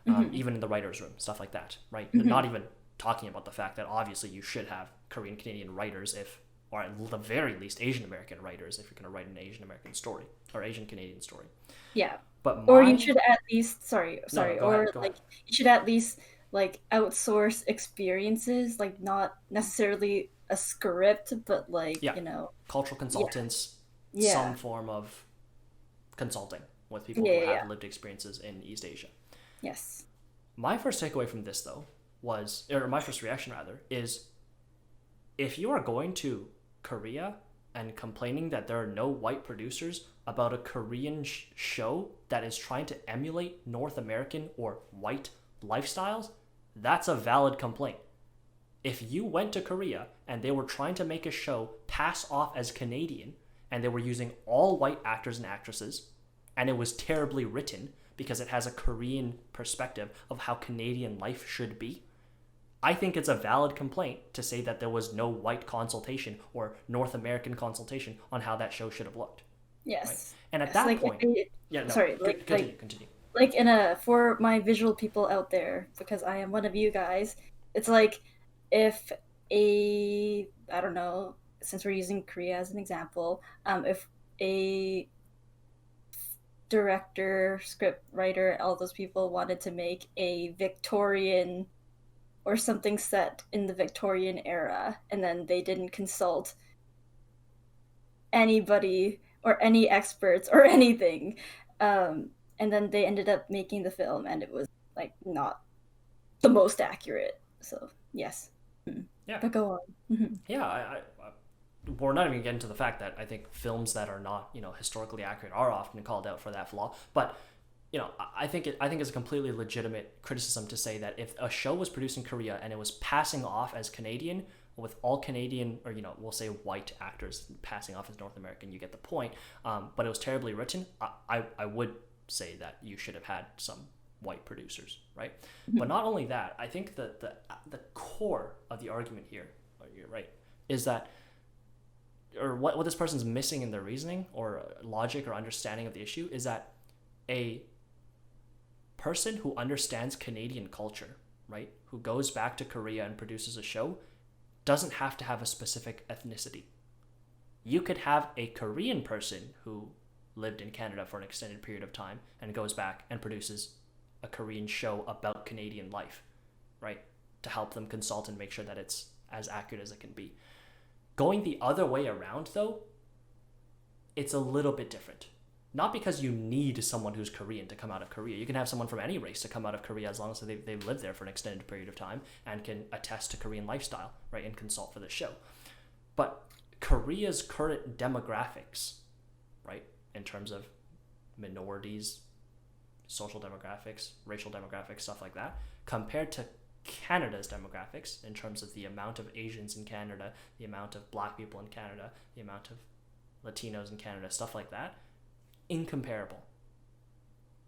Hmm. even in the writers' room, stuff like that, right? Hmm. Not even talking about the fact that obviously you should have Korean Canadian writers, if, or at the very least Asian American writers, if you're going to write an Asian American story or Asian Canadian story. Yeah. But Or you my should at least no, no, sorry, go ahead, or go ahead. like you should at least like outsource experiences, like not necessarily a script, but like, Yeah, cultural yeah, consultants, some yeah, form of consulting with people yeah, who yeah, have yeah. lived experiences in East Asia. Yes. My first takeaway from this, though, was, or my first reaction rather, is if you are going to Korea and complaining that there are no white producers about a Korean show that is trying to emulate North American or white lifestyles, that's a valid complaint. If you went to Korea and they were trying to make a show pass off as Canadian and they were using all white actors and actresses and it was terribly written because it has a Korean perspective of how Canadian life should be, I think it's a valid complaint to say that there was no white consultation or North American consultation on how that show should have looked, right? Yes. And at Yes. that Like if point, they, yeah, no, sorry, continue, continue. like in a for my visual people out there, because I am one of you guys, it's like if a I don't know, since we're using Korea as an example, if a director, script writer, all those people wanted to make a Victorian or something set in the Victorian era, and then they didn't consult anybody or any experts or anything. And then they ended up making the film, and it was like not the most accurate. So yes, Yeah, but go on. Mhm. yeah. We're not even getting to the fact that I think films that are not historically accurate are often called out for that flaw. But I think it's a completely legitimate criticism to say that if a show was produced in Korea and it was passing off as Canadian with all Canadian, or we'll say white actors passing off as North American, you get the point. But it was terribly written. I would say that you should have had some white producers, right? But Mhm. not only that, I think that the core of the argument here, you're right, is that, or what this person's missing in their reasoning or logic or understanding of the issue, is that a person who understands Canadian culture, right, who goes back to Korea and produces a show, doesn't have to have a specific ethnicity. You could have a Korean person who lived in Canada for an extended period of time and goes back and produces a Korean show about Canadian life, right, to help them consult and make sure that it's as accurate as it can be. Going the other way around, though, it's a little bit different. Not because you need someone who's Korean to come out of Korea. You can have someone from any race to come out of Korea as long as they've lived there for an extended period of time and can attest to Korean lifestyle, right, and consult for the show. But Korea's current demographics, right, in terms of minorities, social demographics, racial demographics, stuff like that, compared to Canada's demographics in terms of the amount of Asians in Canada, the amount of black people in Canada, the amount of Latinos in Canada, stuff like that, incomparable,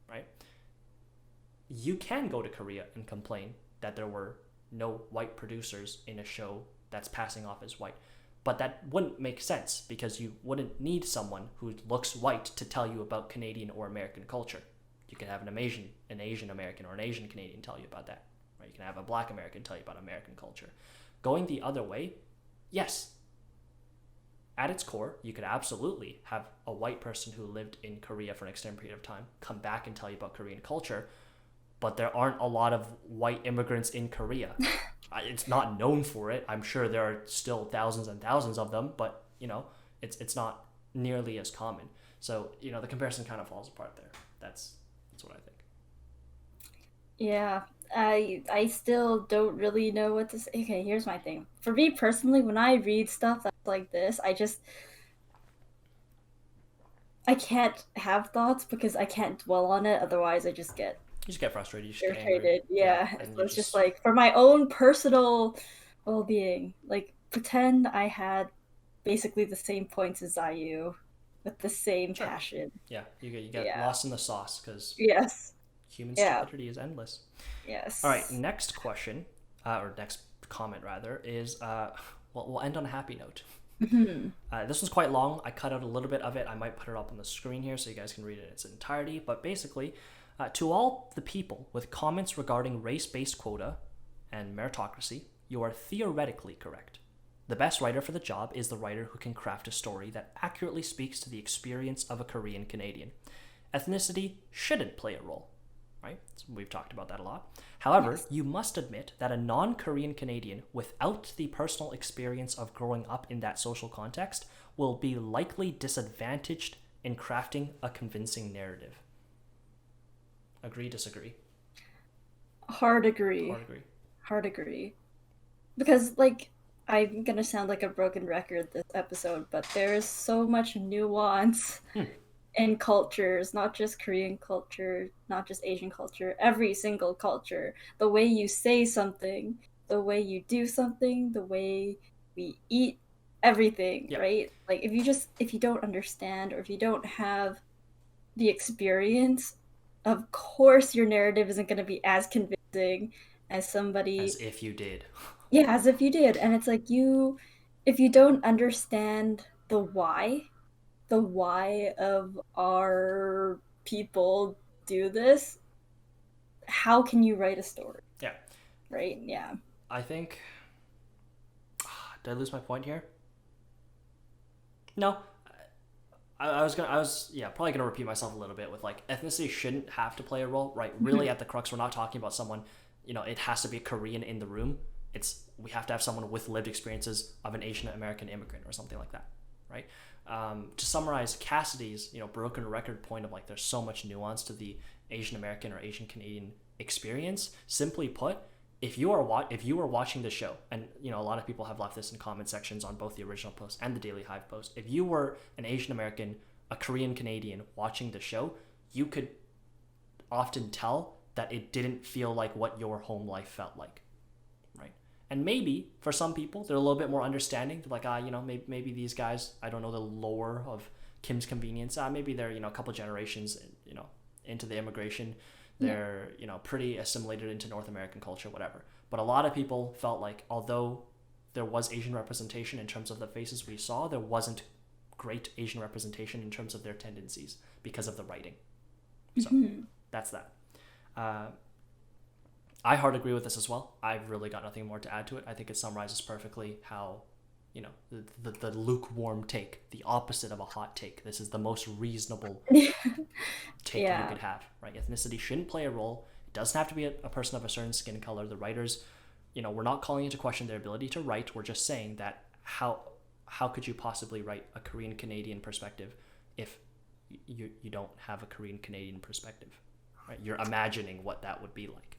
right? You can go to Korea and complain that there were no white producers in a show that's passing off as white. But that wouldn't make sense because you wouldn't need someone who looks white to tell you about Canadian or American culture. You can have an Asian American or an Asian Canadian tell you about that. Right? You can have a Black American tell you about American culture. Going the other way, yes. At its core, you could absolutely have a white person who lived in Korea for an extended period of time come back and tell you about Korean culture, but there aren't a lot of white immigrants in Korea. It's not known for it. I'm sure there are still thousands and thousands of them, but it's not nearly as common. So the comparison kind of falls apart there. That's what I think. Yeah, I still don't really know what to say. Okay, here's my thing. For me personally, when I read stuff that's like this, I can't have thoughts because I can't dwell on it. Otherwise, I just get You just get frustrated. You just get angry. irritated. Yeah, And so it's just like for my own personal well-being. Like pretend I had basically the same points as IU with the same sure. passion. Yeah, you get Yeah. lost in the sauce because Yes. human Yeah. stupidity is endless. Yes. All right, next question, or next comment rather, is we'll end on a happy note. This one's quite long. I cut out a little bit of it. I might put it up on the screen here so you guys can read it in its entirety. But basically, to all the people with comments regarding race-based quota and meritocracy, you are theoretically correct. The best writer for the job is the writer who can craft a story that accurately speaks to the experience of a Korean Canadian. Ethnicity shouldn't play a role, right? So we've talked about that a lot. However, Yes. you must admit that a non-Korean Canadian without the personal experience of growing up in that social context will be likely disadvantaged in crafting a convincing narrative. Agree, disagree? Hard agree. Hard agree. Hard agree. Because, like, I'm gonna sound like a broken record this episode, but there is so much nuance in cultures, not just Korean culture, not just Asian culture, every single culture. The way you say something, the way you do something, the way we eat, everything, Yeah. right? Like, if you don't understand or if you don't have the experience, of course your narrative isn't gonna be as convincing as somebody. As if you did. Yeah, as if you did. And it's like if you don't understand the why of our people do this, how can you write a story? Yeah. Right? Yeah. I think. Did I lose my point here? No. I was probably gonna repeat myself a little bit with like ethnicity shouldn't have to play a role, right? Really, at the crux, we're not talking about someone. It has to be a Korean in the room. We have to have someone with lived experiences of an Asian American immigrant or something like that, right? To summarize Cassidy's broken record point of like there's so much nuance to the Asian American or Asian Canadian experience. Simply put, if you were watching the show, and a lot of people have left this in comment sections on both the original post and the Daily Hive post, if you were an Asian American, a Korean Canadian watching the show, you could often tell that it didn't feel like what your home life felt like, right? And maybe for some people they're a little bit more understanding. They're like, maybe these guys, I don't know the lore of Kim's Convenience. Maybe they're a couple generations into the immigration. They're pretty assimilated into North American culture, whatever. But a lot of people felt like although there was Asian representation in terms of the faces we saw, there wasn't great Asian representation in terms of their tendencies because of the writing. So that's that. I hard agree with this as well. I've really got nothing more to add to it. I think it summarizes perfectly how the lukewarm take, the opposite of a hot take. This is the most reasonable take you could have, right? Ethnicity shouldn't play a role. It doesn't have to be a person of a certain skin color. The writers, we're not calling into question their ability to write. We're just saying that how could you possibly write a Korean Canadian perspective if you don't have a Korean Canadian perspective, right? You're imagining what that would be like.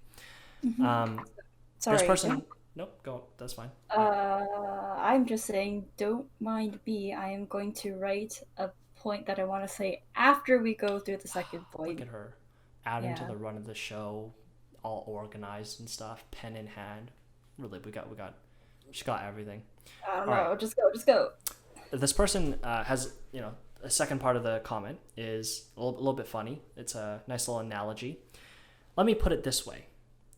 Sorry. This person. Nope, go. That's fine. I'm just saying, don't mind me. I am going to write a point that I want to say after we go through the second point. Look at her, adding to the run of the show, all organized and stuff, pen in hand. Really, she's got everything. I don't know. Right. Just go. This person has, a second part of the comment is a little bit funny. It's a nice little analogy. Let me put it this way: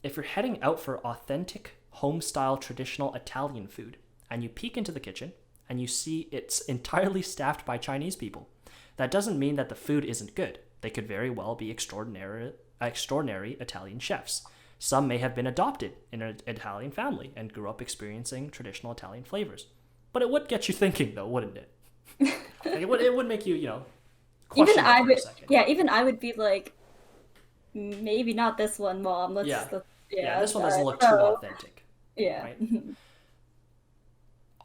if you're heading out for authentic home-style traditional Italian food, and you peek into the kitchen and you see it's entirely staffed by Chinese people. That doesn't mean that the food isn't good. They could very well be extraordinary Italian chefs. Some may have been adopted in an Italian family and grew up experiencing traditional Italian flavors. But it would get you thinking, though, wouldn't it? Like it would make you, Even question it I for a would, second. yeah, even I would be like, maybe not this one, Mom. Yeah, yeah. Yeah, This one doesn't look too so, authentic, yeah. right?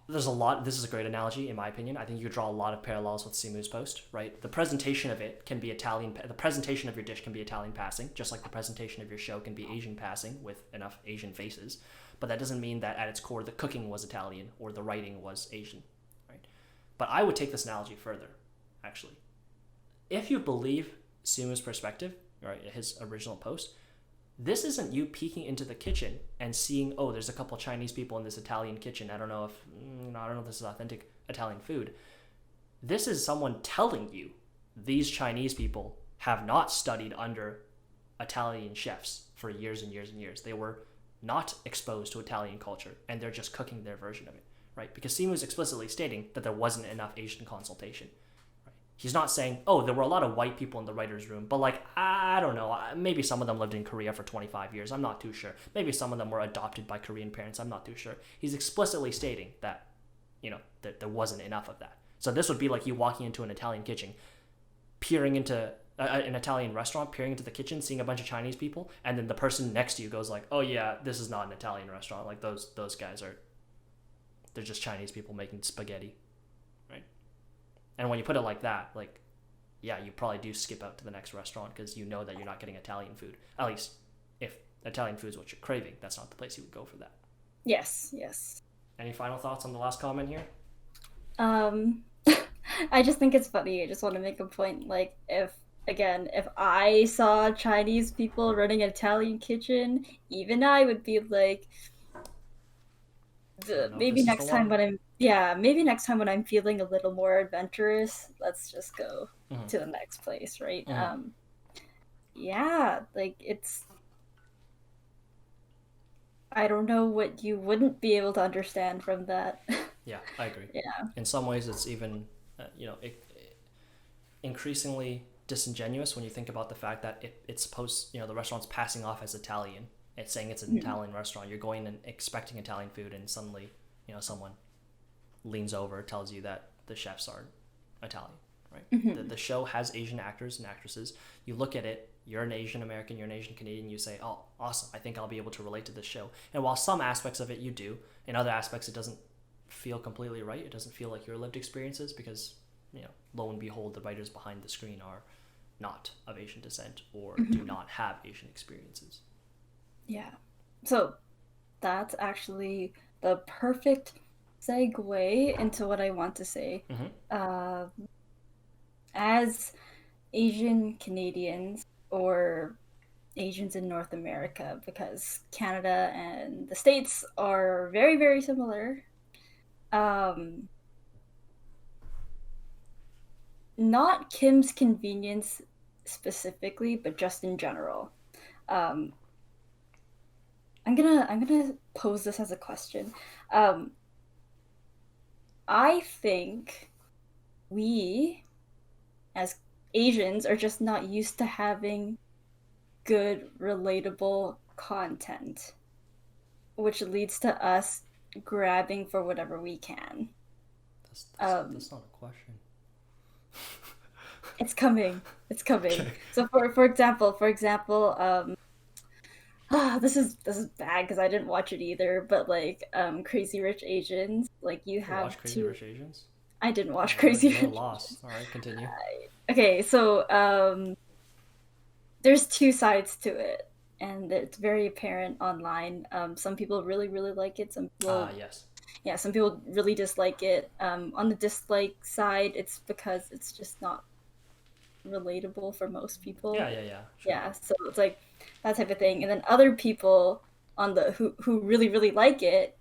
There's a lot. This is a great analogy, in my opinion. I think you could draw a lot of parallels with Simu's post, right? The presentation of it can be Italian. The presentation of your dish can be Italian passing, just like the presentation of your show can be Asian passing with enough Asian faces. But that doesn't mean that at its core the cooking was Italian or the writing was Asian, right? But I would take this analogy further, actually. If you believe Simu's perspective, right, his original post, this isn't you peeking into the kitchen and seeing, oh, there's a couple Chinese people in this Italian kitchen. I don't know if this is authentic Italian food. This is someone telling you these Chinese people have not studied under Italian chefs for years and years and years. They were not exposed to Italian culture, and they're just cooking their version of it, right? Because Simu is explicitly stating that there wasn't enough Asian consultation. He's not saying, oh, there were a lot of white people in the writer's room, but like, I don't know, maybe some of them lived in Korea for 25 years. I'm not too sure. Maybe some of them were adopted by Korean parents. I'm not too sure. He's explicitly stating that, that there wasn't enough of that. So this would be like you walking into an Italian kitchen, peering into an Italian restaurant, peering into the kitchen, seeing a bunch of Chinese people, and then the person next to you goes like, oh yeah, this is not an Italian restaurant. Like those guys they're just Chinese people making spaghetti. And when you put it like that, like, yeah, you probably do skip out to the next restaurant because you know that you're not getting Italian food. At least if Italian food is what you're craving, that's not the place you would go for that. Yes, yes. Any final thoughts on the last comment here? Um, I just think it's funny. I just want to make a point. Like, if I saw Chinese people running an Italian kitchen, even I would be like, maybe next time when I'm feeling a little more adventurous, let's just go to the next place, right? Yeah, like I don't know what you wouldn't be able to understand from that. Yeah, I agree. Yeah. In some ways, it's even, increasingly disingenuous when you think about the fact that it's supposed, the restaurant's passing off as Italian. It's saying it's an Italian restaurant. You're going and expecting Italian food, and suddenly, someone leans over, tells you that the chefs are Italian, right? The show has Asian actors and actresses. You look at it, you're an Asian American, you're an Asian Canadian, you say, oh, awesome, I think I'll be able to relate to this show. And while some aspects of it you do, in other aspects it doesn't feel completely right. It doesn't feel like your lived experiences because, lo and behold, the writers behind the screen are not of Asian descent or do not have Asian experiences. Yeah. So that's actually the perfect segue into what I want to say. As Asian Canadians or Asians in North America, because Canada and the States are very, very similar. Not Kim's Convenience specifically, but just in general. I'm gonna pose this as a question. I think we, as Asians, are just not used to having good, relatable content, which leads to us grabbing for whatever we can. That's not a question. It's coming. It's coming. Okay. So for example, this is bad because I didn't watch it either. But like, Crazy Rich Asians, like you have watch Crazy Rich Asians? I didn't watch Crazy Rich. You're lost. All right, continue. Okay, so there's two sides to it, and it's very apparent online. Some people really really like it. Some people, yes. Yeah, some people really dislike it. On the dislike side, it's because it's just not relatable for most people. Yeah. Sure. Yeah, so it's like that type of thing. And then other people on the who really really like it,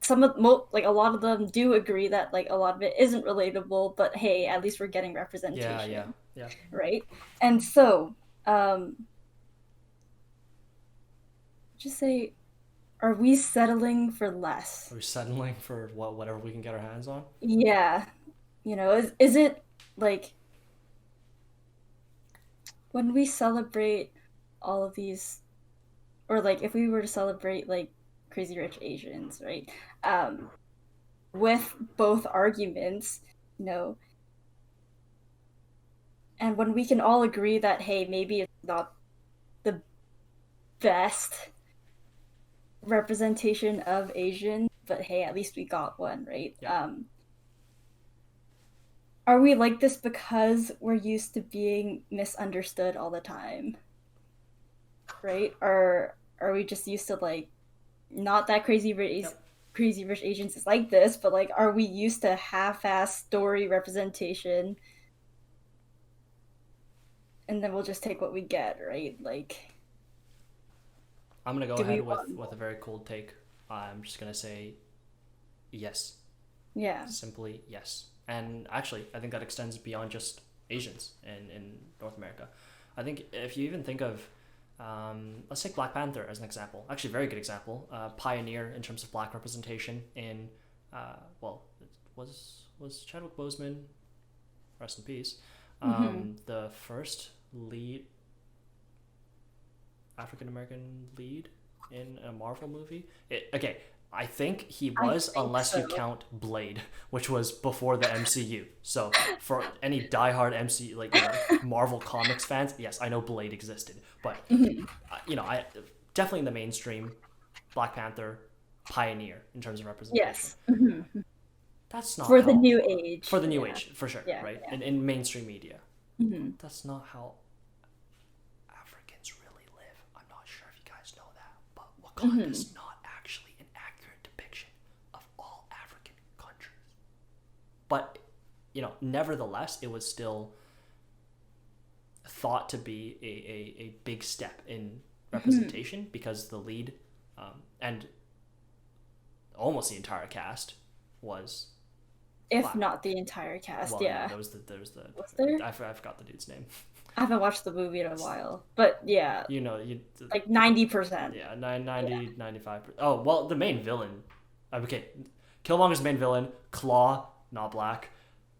a lot of them do agree that like a lot of it isn't relatable, but hey, at least we're getting representation. Yeah. Right? And so just say, are we settling for less? Are we settling for whatever we can get our hands on? Yeah. Is it like when we celebrate all of these, or like if we were to celebrate like Crazy Rich Asians, right? Um, with both arguments, you know, and when we can all agree that, hey, maybe it's not the best representation of Asian, but hey, at least we got one, right? Yeah. Are we like this because we're used to being misunderstood all the time, right? Or are we just used to like not that Yep. Crazy Rich Asians is like this, but like are we used to half-ass story representation and then we'll just take what we get, right? Like, I'm gonna go do we ahead want with more? a very cold take. I'm just gonna say yes. Yeah. Simply yes. And actually, I think that extends beyond just Asians in North America. I think if you even think of, let's take Black Panther as an example. Actually, a very good example. Pioneer in terms of black representation in, well, it was Chadwick Boseman, rest in peace, Mm-hmm. the first lead African American lead in a Marvel movie. Okay, I think he I was, think unless you so. count Blade, which was before the MCU. So for any diehard MC, like Marvel comics fans, yes, I know Blade existed, but Mhm. I definitely in the mainstream, Black Panther, pioneer in terms of representation. Yes. Mhm. That's not For the how, new for age. the new Yeah. age, for sure, Yeah. right? Yeah. In mainstream media, Hmm. that's not how Africans really live. I'm not sure if you guys know that, but Hmm. Wakanda's not actually an accurate depiction of all African countries. But, nevertheless, it was still thought to be a big step in Hmm. representation because the lead and almost the entire cast was If black. not the entire cast, Well, yeah, yeah. there was the Was there? I forgot the dude's name. I haven't watched the movie in a while, but yeah, You like 90%. yeah, Yeah. 95%. Oh, well, the main villain. Okay, Killmonger's the main villain. Claw, not black.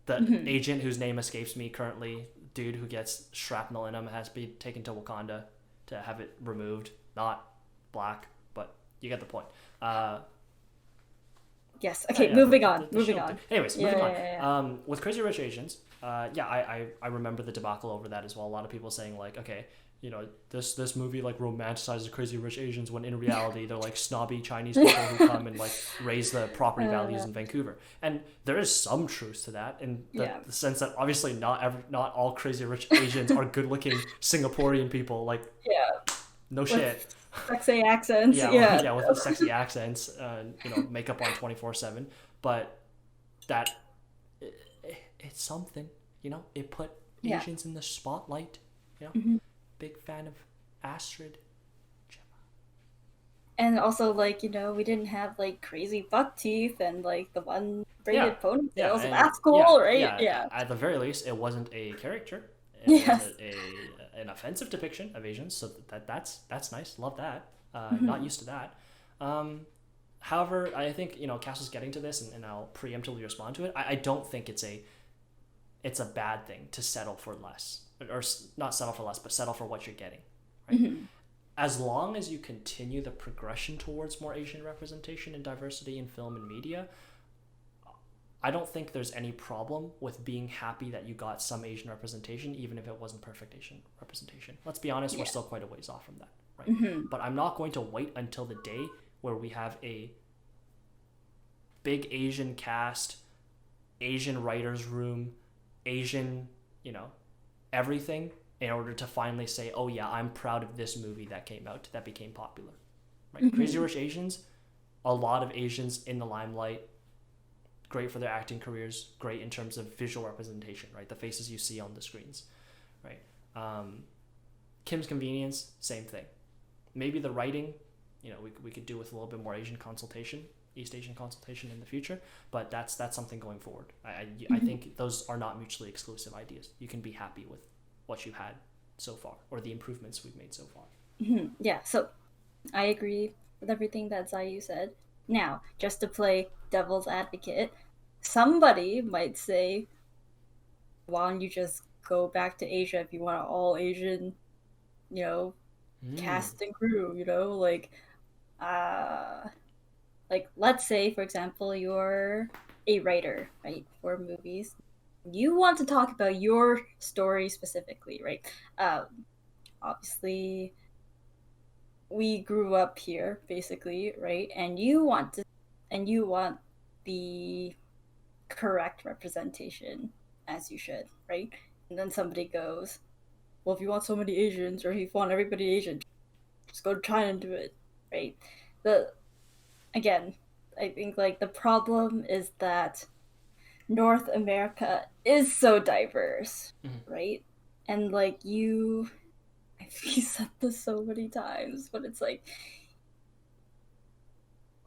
The Hmm. agent whose name escapes me currently, dude who gets shrapnel in him, has to be taken to Wakanda to have it removed. Not black, but you get the point. Yes. Oh Okay, yeah, moving on. the Moving shield on. dude. Anyways, Yeah, moving on. yeah, yeah. With Crazy Rich Asians, yeah, I remember the debacle over that as well. A lot of people saying like, okay, this movie like romanticizes Crazy Rich Asians when in reality they're like snobby Chinese people who come and like raise the property values Uh, in Vancouver. And there is some truth to that in yeah. the sense that obviously not all Crazy Rich Asians are good looking Singaporean people. Like Yeah. no shit. With sexy accents. Yeah, Yeah. yeah, with sexy accents, makeup on 24/7. But that it's something. It put Yeah. Asians in the spotlight. Hmm. Big fan of Astrid. And also, like, we didn't have like crazy buck teeth and like the one Yeah, braided yeah, ponytail, so and that's yeah, cool, right? yeah. Yeah. At the very least, it wasn't a character. It Yes. wasn't an offensive depiction of Asians, so that's nice. Love that. Not Hmm. used to that. Um, However, I think Castle's getting to this, and I'll preemptively respond to it. I don't think it's a bad thing to settle for less, or not settle for less, but settle for what you're getting, right? Hmm. As long as you continue the progression towards more Asian representation and diversity in film and media, I don't think there's any problem with being happy that you got some Asian representation, even if it wasn't perfect Asian representation. Let's be honest, we're Yeah. still quite a ways off from that, right? Hmm. But I'm not going to wait until the day where we have a big Asian cast, Asian writers' room, Asian, you know, everything in order to finally say, oh yeah, I'm proud of this movie that came out, that became popular. Right? Crazy Hmm. Rich Asians, a lot of Asians in the limelight, great for their acting careers, great in terms of visual representation, right? The faces you see on the screens, right? Um, Kim's Convenience, same thing. Maybe the writing, we could do with a little bit more Asian consultation, East Asian consultation in the future, but that's something going forward. I Hmm. think those are not mutually exclusive ideas. You can be happy with what you've had so far or the improvements we've made so far. Hmm. Yeah. So I agree. with everything that Zayu said. Now, just to play devil's advocate, somebody might say, why don't you just go back to Asia if you want an all Asian, you know, Mm. cast and crew, uh like let's say for example you're a writer, right, for movies. You want to talk about your story specifically, right? Obviously we grew up here basically, right? And you want the correct representation, as you should, right? And then somebody goes, well, if you want so many Asians, or if you want everybody Asian, just go to China and do it, right? The Again, I think like the problem is that North America is so diverse, Mm-hmm. right? And like I've said this so many times, but it's like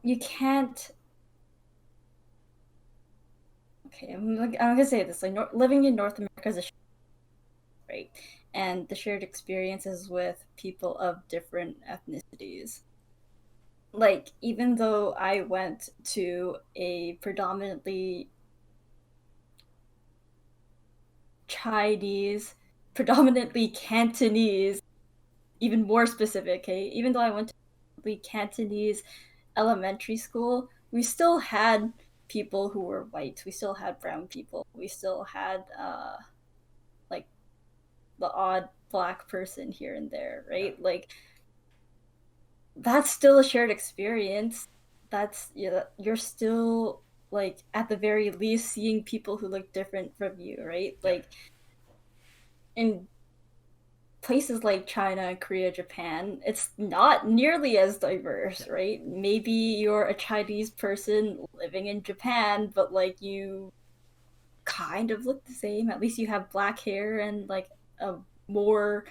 you can't. Okay, I'm gonna say this: like living in North America is a right, and the shared experiences with people of different ethnicities. Like even though I went to a predominantly Chinese, predominantly Cantonese, even more specific, okay? Even though I went to Cantonese elementary school, we still had people who were white. We still had brown people. We still had like the odd black person here and there, Yeah. right? Like that's still a shared experience. That's Yeah, you're still like at the very least seeing people who look different from you, right? Yeah. Like in places like China, Korea, Japan, it's not nearly as Yeah. diverse, right? Maybe you're a Chinese person living in Japan, but like you kind of look the same. At least you have black hair and like a more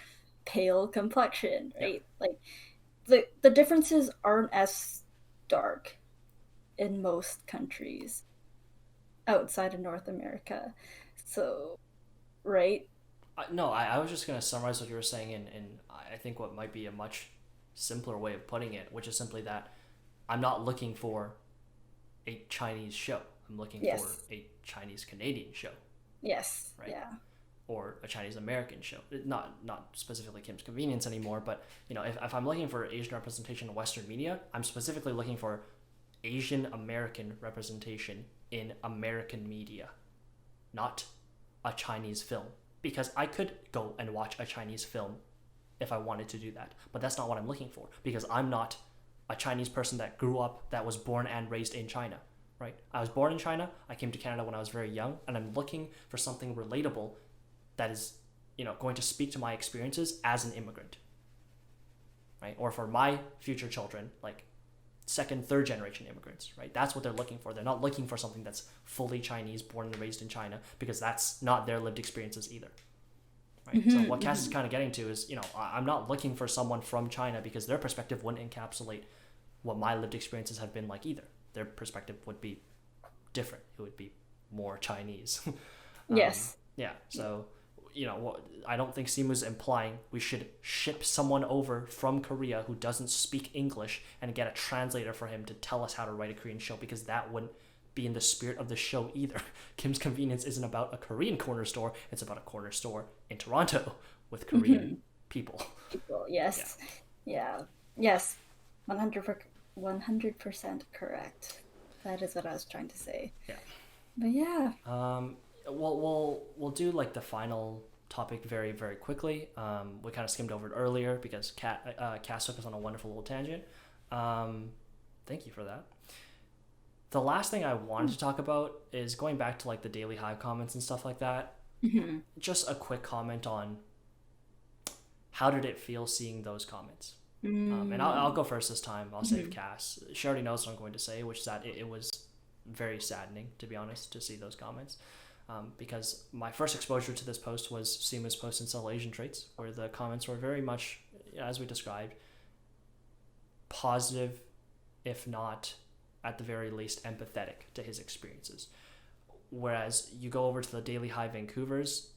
pale complexion, Yeah. right? Like the differences aren't as stark in most countries outside of North America. So, right? No, I was just going to summarize what you were saying in, I think, what might be a much simpler way of putting it, which is simply that I'm not looking for a Chinese show. I'm looking for Yes. a Chinese Canadian show, Yes. right? Yeah. Or a Chinese American show. Not specifically Kim's Convenience anymore, but if I'm looking for Asian representation in Western media, I'm specifically looking for Asian American representation in American media, not a Chinese film. Because I could go and watch a Chinese film if I wanted to do that, but that's not what I'm looking for because I'm not a Chinese person that was born and raised in China, right? I was born in China. I came to Canada when I was very young, and I'm looking for something relatable that is, going to speak to my experiences as an immigrant, right? Or for my future children, like second, third generation immigrants, right? That's what they're looking for. They're not looking for something that's fully Chinese, born and raised in China, because that's not their lived experiences either, right? So what Mm-hmm, Cass is mm-hmm. kind of getting to is, I'm not looking for someone from China because their perspective wouldn't encapsulate what my lived experiences have been like either. Their perspective would be different. It would be more Chinese. Yes. Yeah. So, I don't think Simu's implying we should ship someone over from Korea who doesn't speak English and get a translator for him to tell us how to write a Korean show because that wouldn't be in the spirit of the show either. Kim's Convenience isn't about a Korean corner store, it's about a corner store in Toronto with Korean Mm-hmm. people. People, Yeah. yes. Yeah. Yes. 100% correct. That is what I was trying to say. Yeah. But yeah. We'll do like the final topic very very quickly. We kind of skimmed over it earlier because Cass took us on a wonderful little tangent. Thank you for that. The last thing I wanted to talk about is going back to like the Daily Hive comments and stuff like that. Mm-hmm. Just a quick comment on how did it feel seeing those comments. And I'll Mm-hmm. go first this time. I'll save Cass. She already knows what I'm going to say, which is that it was very saddening, to be honest, to see those comments. Because my first exposure to this post was Seema's post in Subtle Asian Traits, where the comments were very much, as we described, positive, if not at the very least empathetic to his experiences. Whereas you go over to the Daily Hive Vancouver's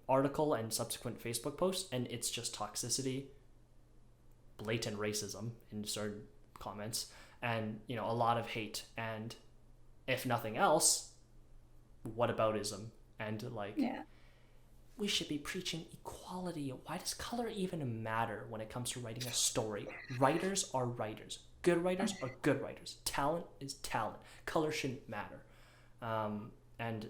article and subsequent Facebook post, and it's just toxicity, blatant racism in certain comments, and a lot of hate, and if nothing else, whataboutism, and like Yeah. we should be preaching equality. Why does color even matter when it comes to writing a story? Writers are writers. Good writers are good writers. Talent is talent. Color shouldn't matter. And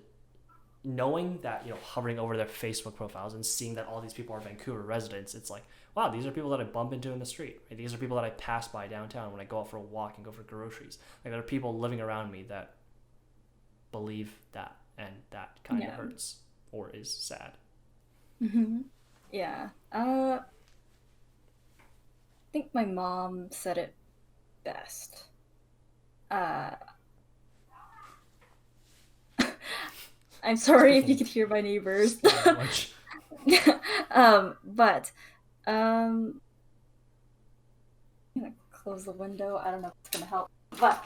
knowing that, hovering over their Facebook profiles and seeing that all these people are Vancouver residents, it's like, wow, these are people that I bump into in the street. Right? These are people that I pass by downtown when I go out for a walk and go for groceries. Like, there are people living around me that believe that, and that kind of Yeah. hurts or is sad. Yeah. I think my mom said it best. Uh, I'm sorry if you Speaking could hear my neighbors. speaking of which, But I'm gonna close the window. I don't know if it's gonna help. But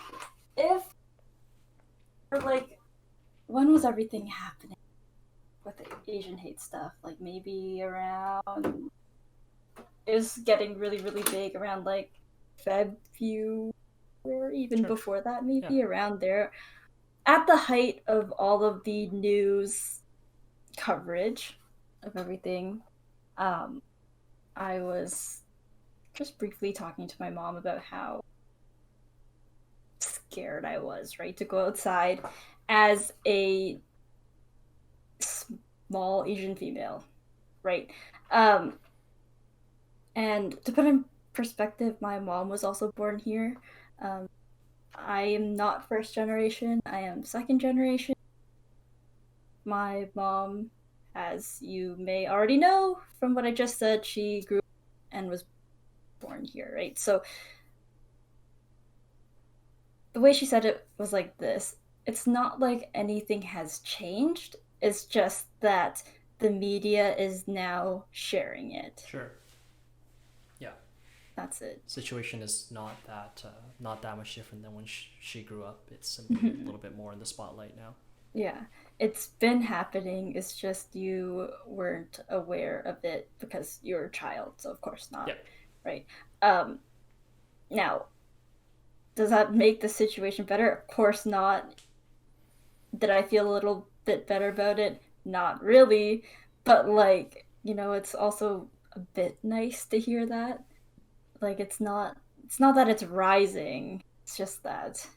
if or like when was everything happening with the Asian hate stuff? Like maybe around it was getting really, really big around like February, even sure, before that, yeah, maybe around there. At the height of all of the news coverage of everything, um, I was just briefly talking to my mom about how scared I was, right, to go outside as a small Asian female, right? Um, and to put in perspective, my mom was also born here. Um, I am not first generation, I am second generation. My mom, as you may already know from what I just said, she grew up and was born here, right? So the way she said it was like this: it's not like anything has changed, it's just that the media is now sharing it. sure, yeah. That's it. Situation is not that much different than when she grew up. It's simply a little bit more in the spotlight now. Yeah, it's been happening. It's just you weren't aware of it because you're a child, so of course not, Yeah, right? Um, Now, does that make the situation better? Of course not. Did I feel a little bit better about it? Not really, but like, it's also a bit nice to hear that. Like it's not that it's rising. It's just that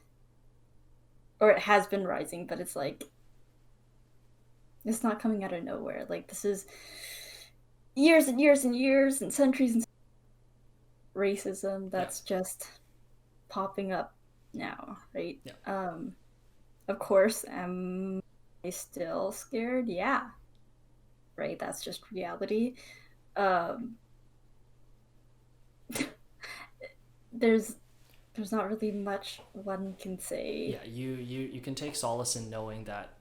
or it has been rising, but it's like it's not coming out of nowhere. Like this is years and years and years and centuries and racism yeah, that's just popping up now, right? yeah. Of course, am I still scared? Yeah, right. That's just reality. Um, there's there's not really much one can say. Yeah, you can take solace in knowing that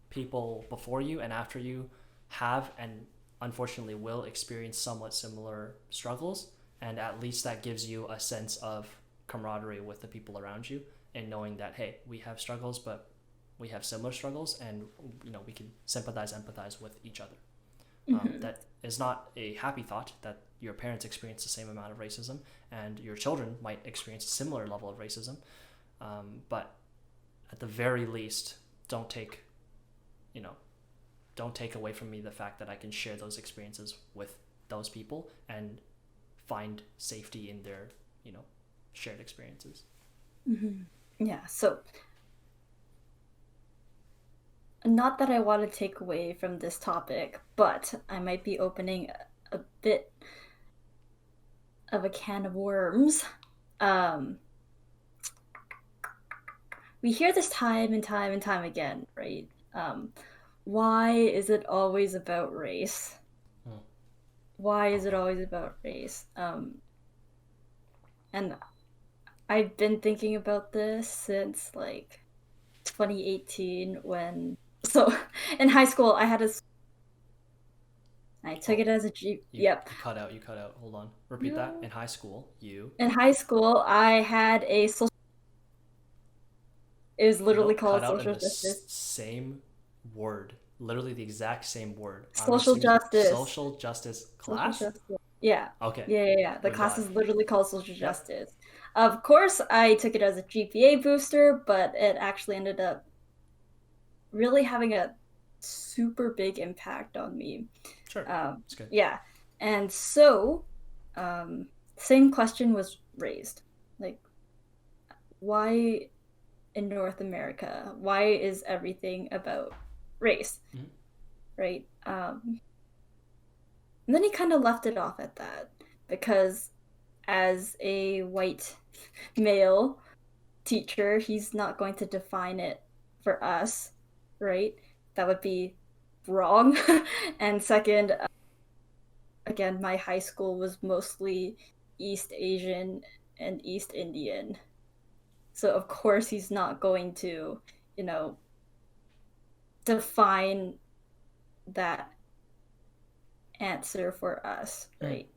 people before you and after you have and unfortunately will experience somewhat similar struggles, and at least that gives you a sense of camaraderie with the people around you, and knowing that, hey, we have struggles, but we have similar struggles, and we can sympathize, empathize with each other. Hmm. That is not a happy thought that your parents experience the same amount of racism and your children might experience a similar level of racism, but at the very least, don't take you know don't take away from me the fact that I can share those experiences with those people and find safety in their you know shared experiences. Hmm. Yeah. So, not that I want to take away from this topic, but I might be opening a bit of a can of worms. Um, we hear this time and time and time again, right? Why is it always about race? Hmm. Why is it always about race? And I've been thinking about this since like 2018 when so in high school I took Oh, it as a G. you Yep. you cut out. You cut out. Hold on. Repeat that. No. In high school, you In high school, I had a social. It was literally cut called out in social the justice. same word, literally the exact same word. I'm Social assuming justice. social justice Social class. justice. Yeah. Okay, Yeah. The we've class got is literally called social yep. justice. Of course, I took it as a GPA booster, but it actually ended up really having a super big impact on me. Sure, it's good. Yeah. And so, same question was raised. Like, why in North America? Why is everything about race? Mm-hmm. Right? And then he kind of left it off at that because as a white male teacher, he's not going to define it for us, right? That would be wrong. And second, again, my high school was mostly East Asian and East Indian. So of course he's not going to, you know, define that answer for us, Mm. right?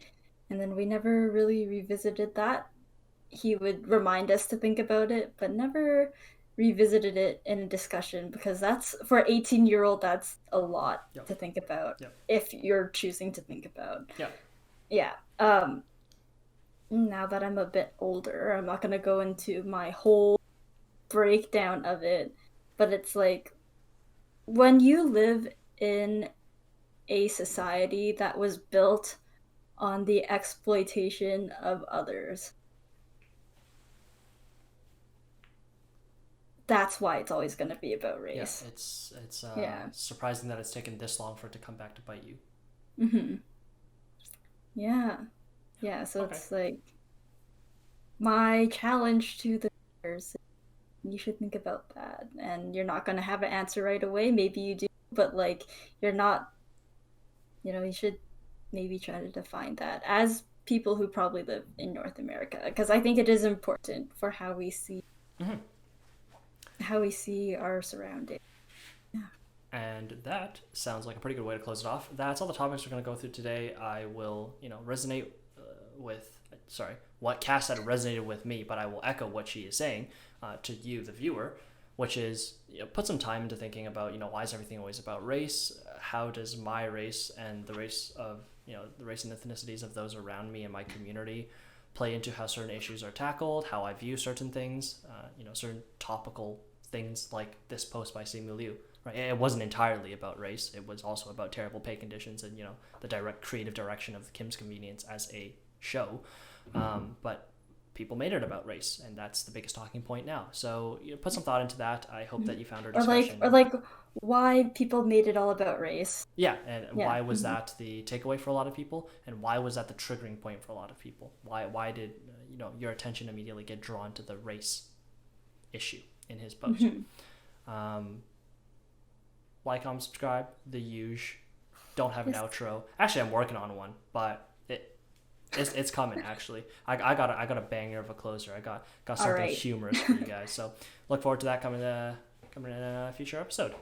And then we never really revisited that. He would remind us to think about it, but never revisited it in a discussion because that's for an 18-year-old, that's a lot Yep, to think about yep, if you're choosing to think about. yep. Yeah. Now that I'm a bit older, I'm not going to go into my whole breakdown of it, but it's like when you live in a society that was built on the exploitation of others, that's why it's always going to be about Yeah, race. it's Yeah. surprising that it's taken this long for it to come back to bite you. Hmm. Yeah. Yeah. So Okay. it's like my challenge to the viewers, you should think about that. And you're not going to have an answer right away. Maybe you do, but like you're not, you should maybe try to define that as people who probably live in North America because I think it is important for Hmm. how we see our surroundings. Yeah. And that sounds like a pretty good way to close it off. That's all the topics we're going to go through today. I will, resonate with, sorry, what Cass said resonated with me, but I will echo what she is saying to you, the viewer, which is put some time into thinking about, why is everything always about race? How does my race and the race of, the race and ethnicities of those around me and my community play into how certain issues are tackled, how I view certain things, certain topical things like this post by Simu Liu. Right? It wasn't entirely about race. It was also about terrible pay conditions and the direct creative direction of Kim's Convenience as a show. But people made it about race, and that's the biggest talking point now. So put some thought into that. I hope that you found our Or discussion. like why people made it all about race. Yeah, and Yeah. why was that the takeaway for a lot of people, and why was that the triggering point for a lot of people? Why did your attention immediately get drawn to the race issue in his post? Mm-hmm. Um, like, comment, subscribe, the huge. Don't have an Yes. outro. Actually, I'm working on one, but it's coming. Actually, I got a banger of a closer. I got All something right. humorous for you guys. So look forward to that coming in a future episode.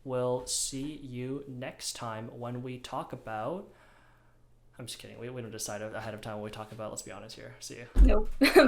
We'll see you next time when we talk about. I'm just kidding. We don't decide ahead of time what we talk about. Let's be honest here. See you. Nope. Bye.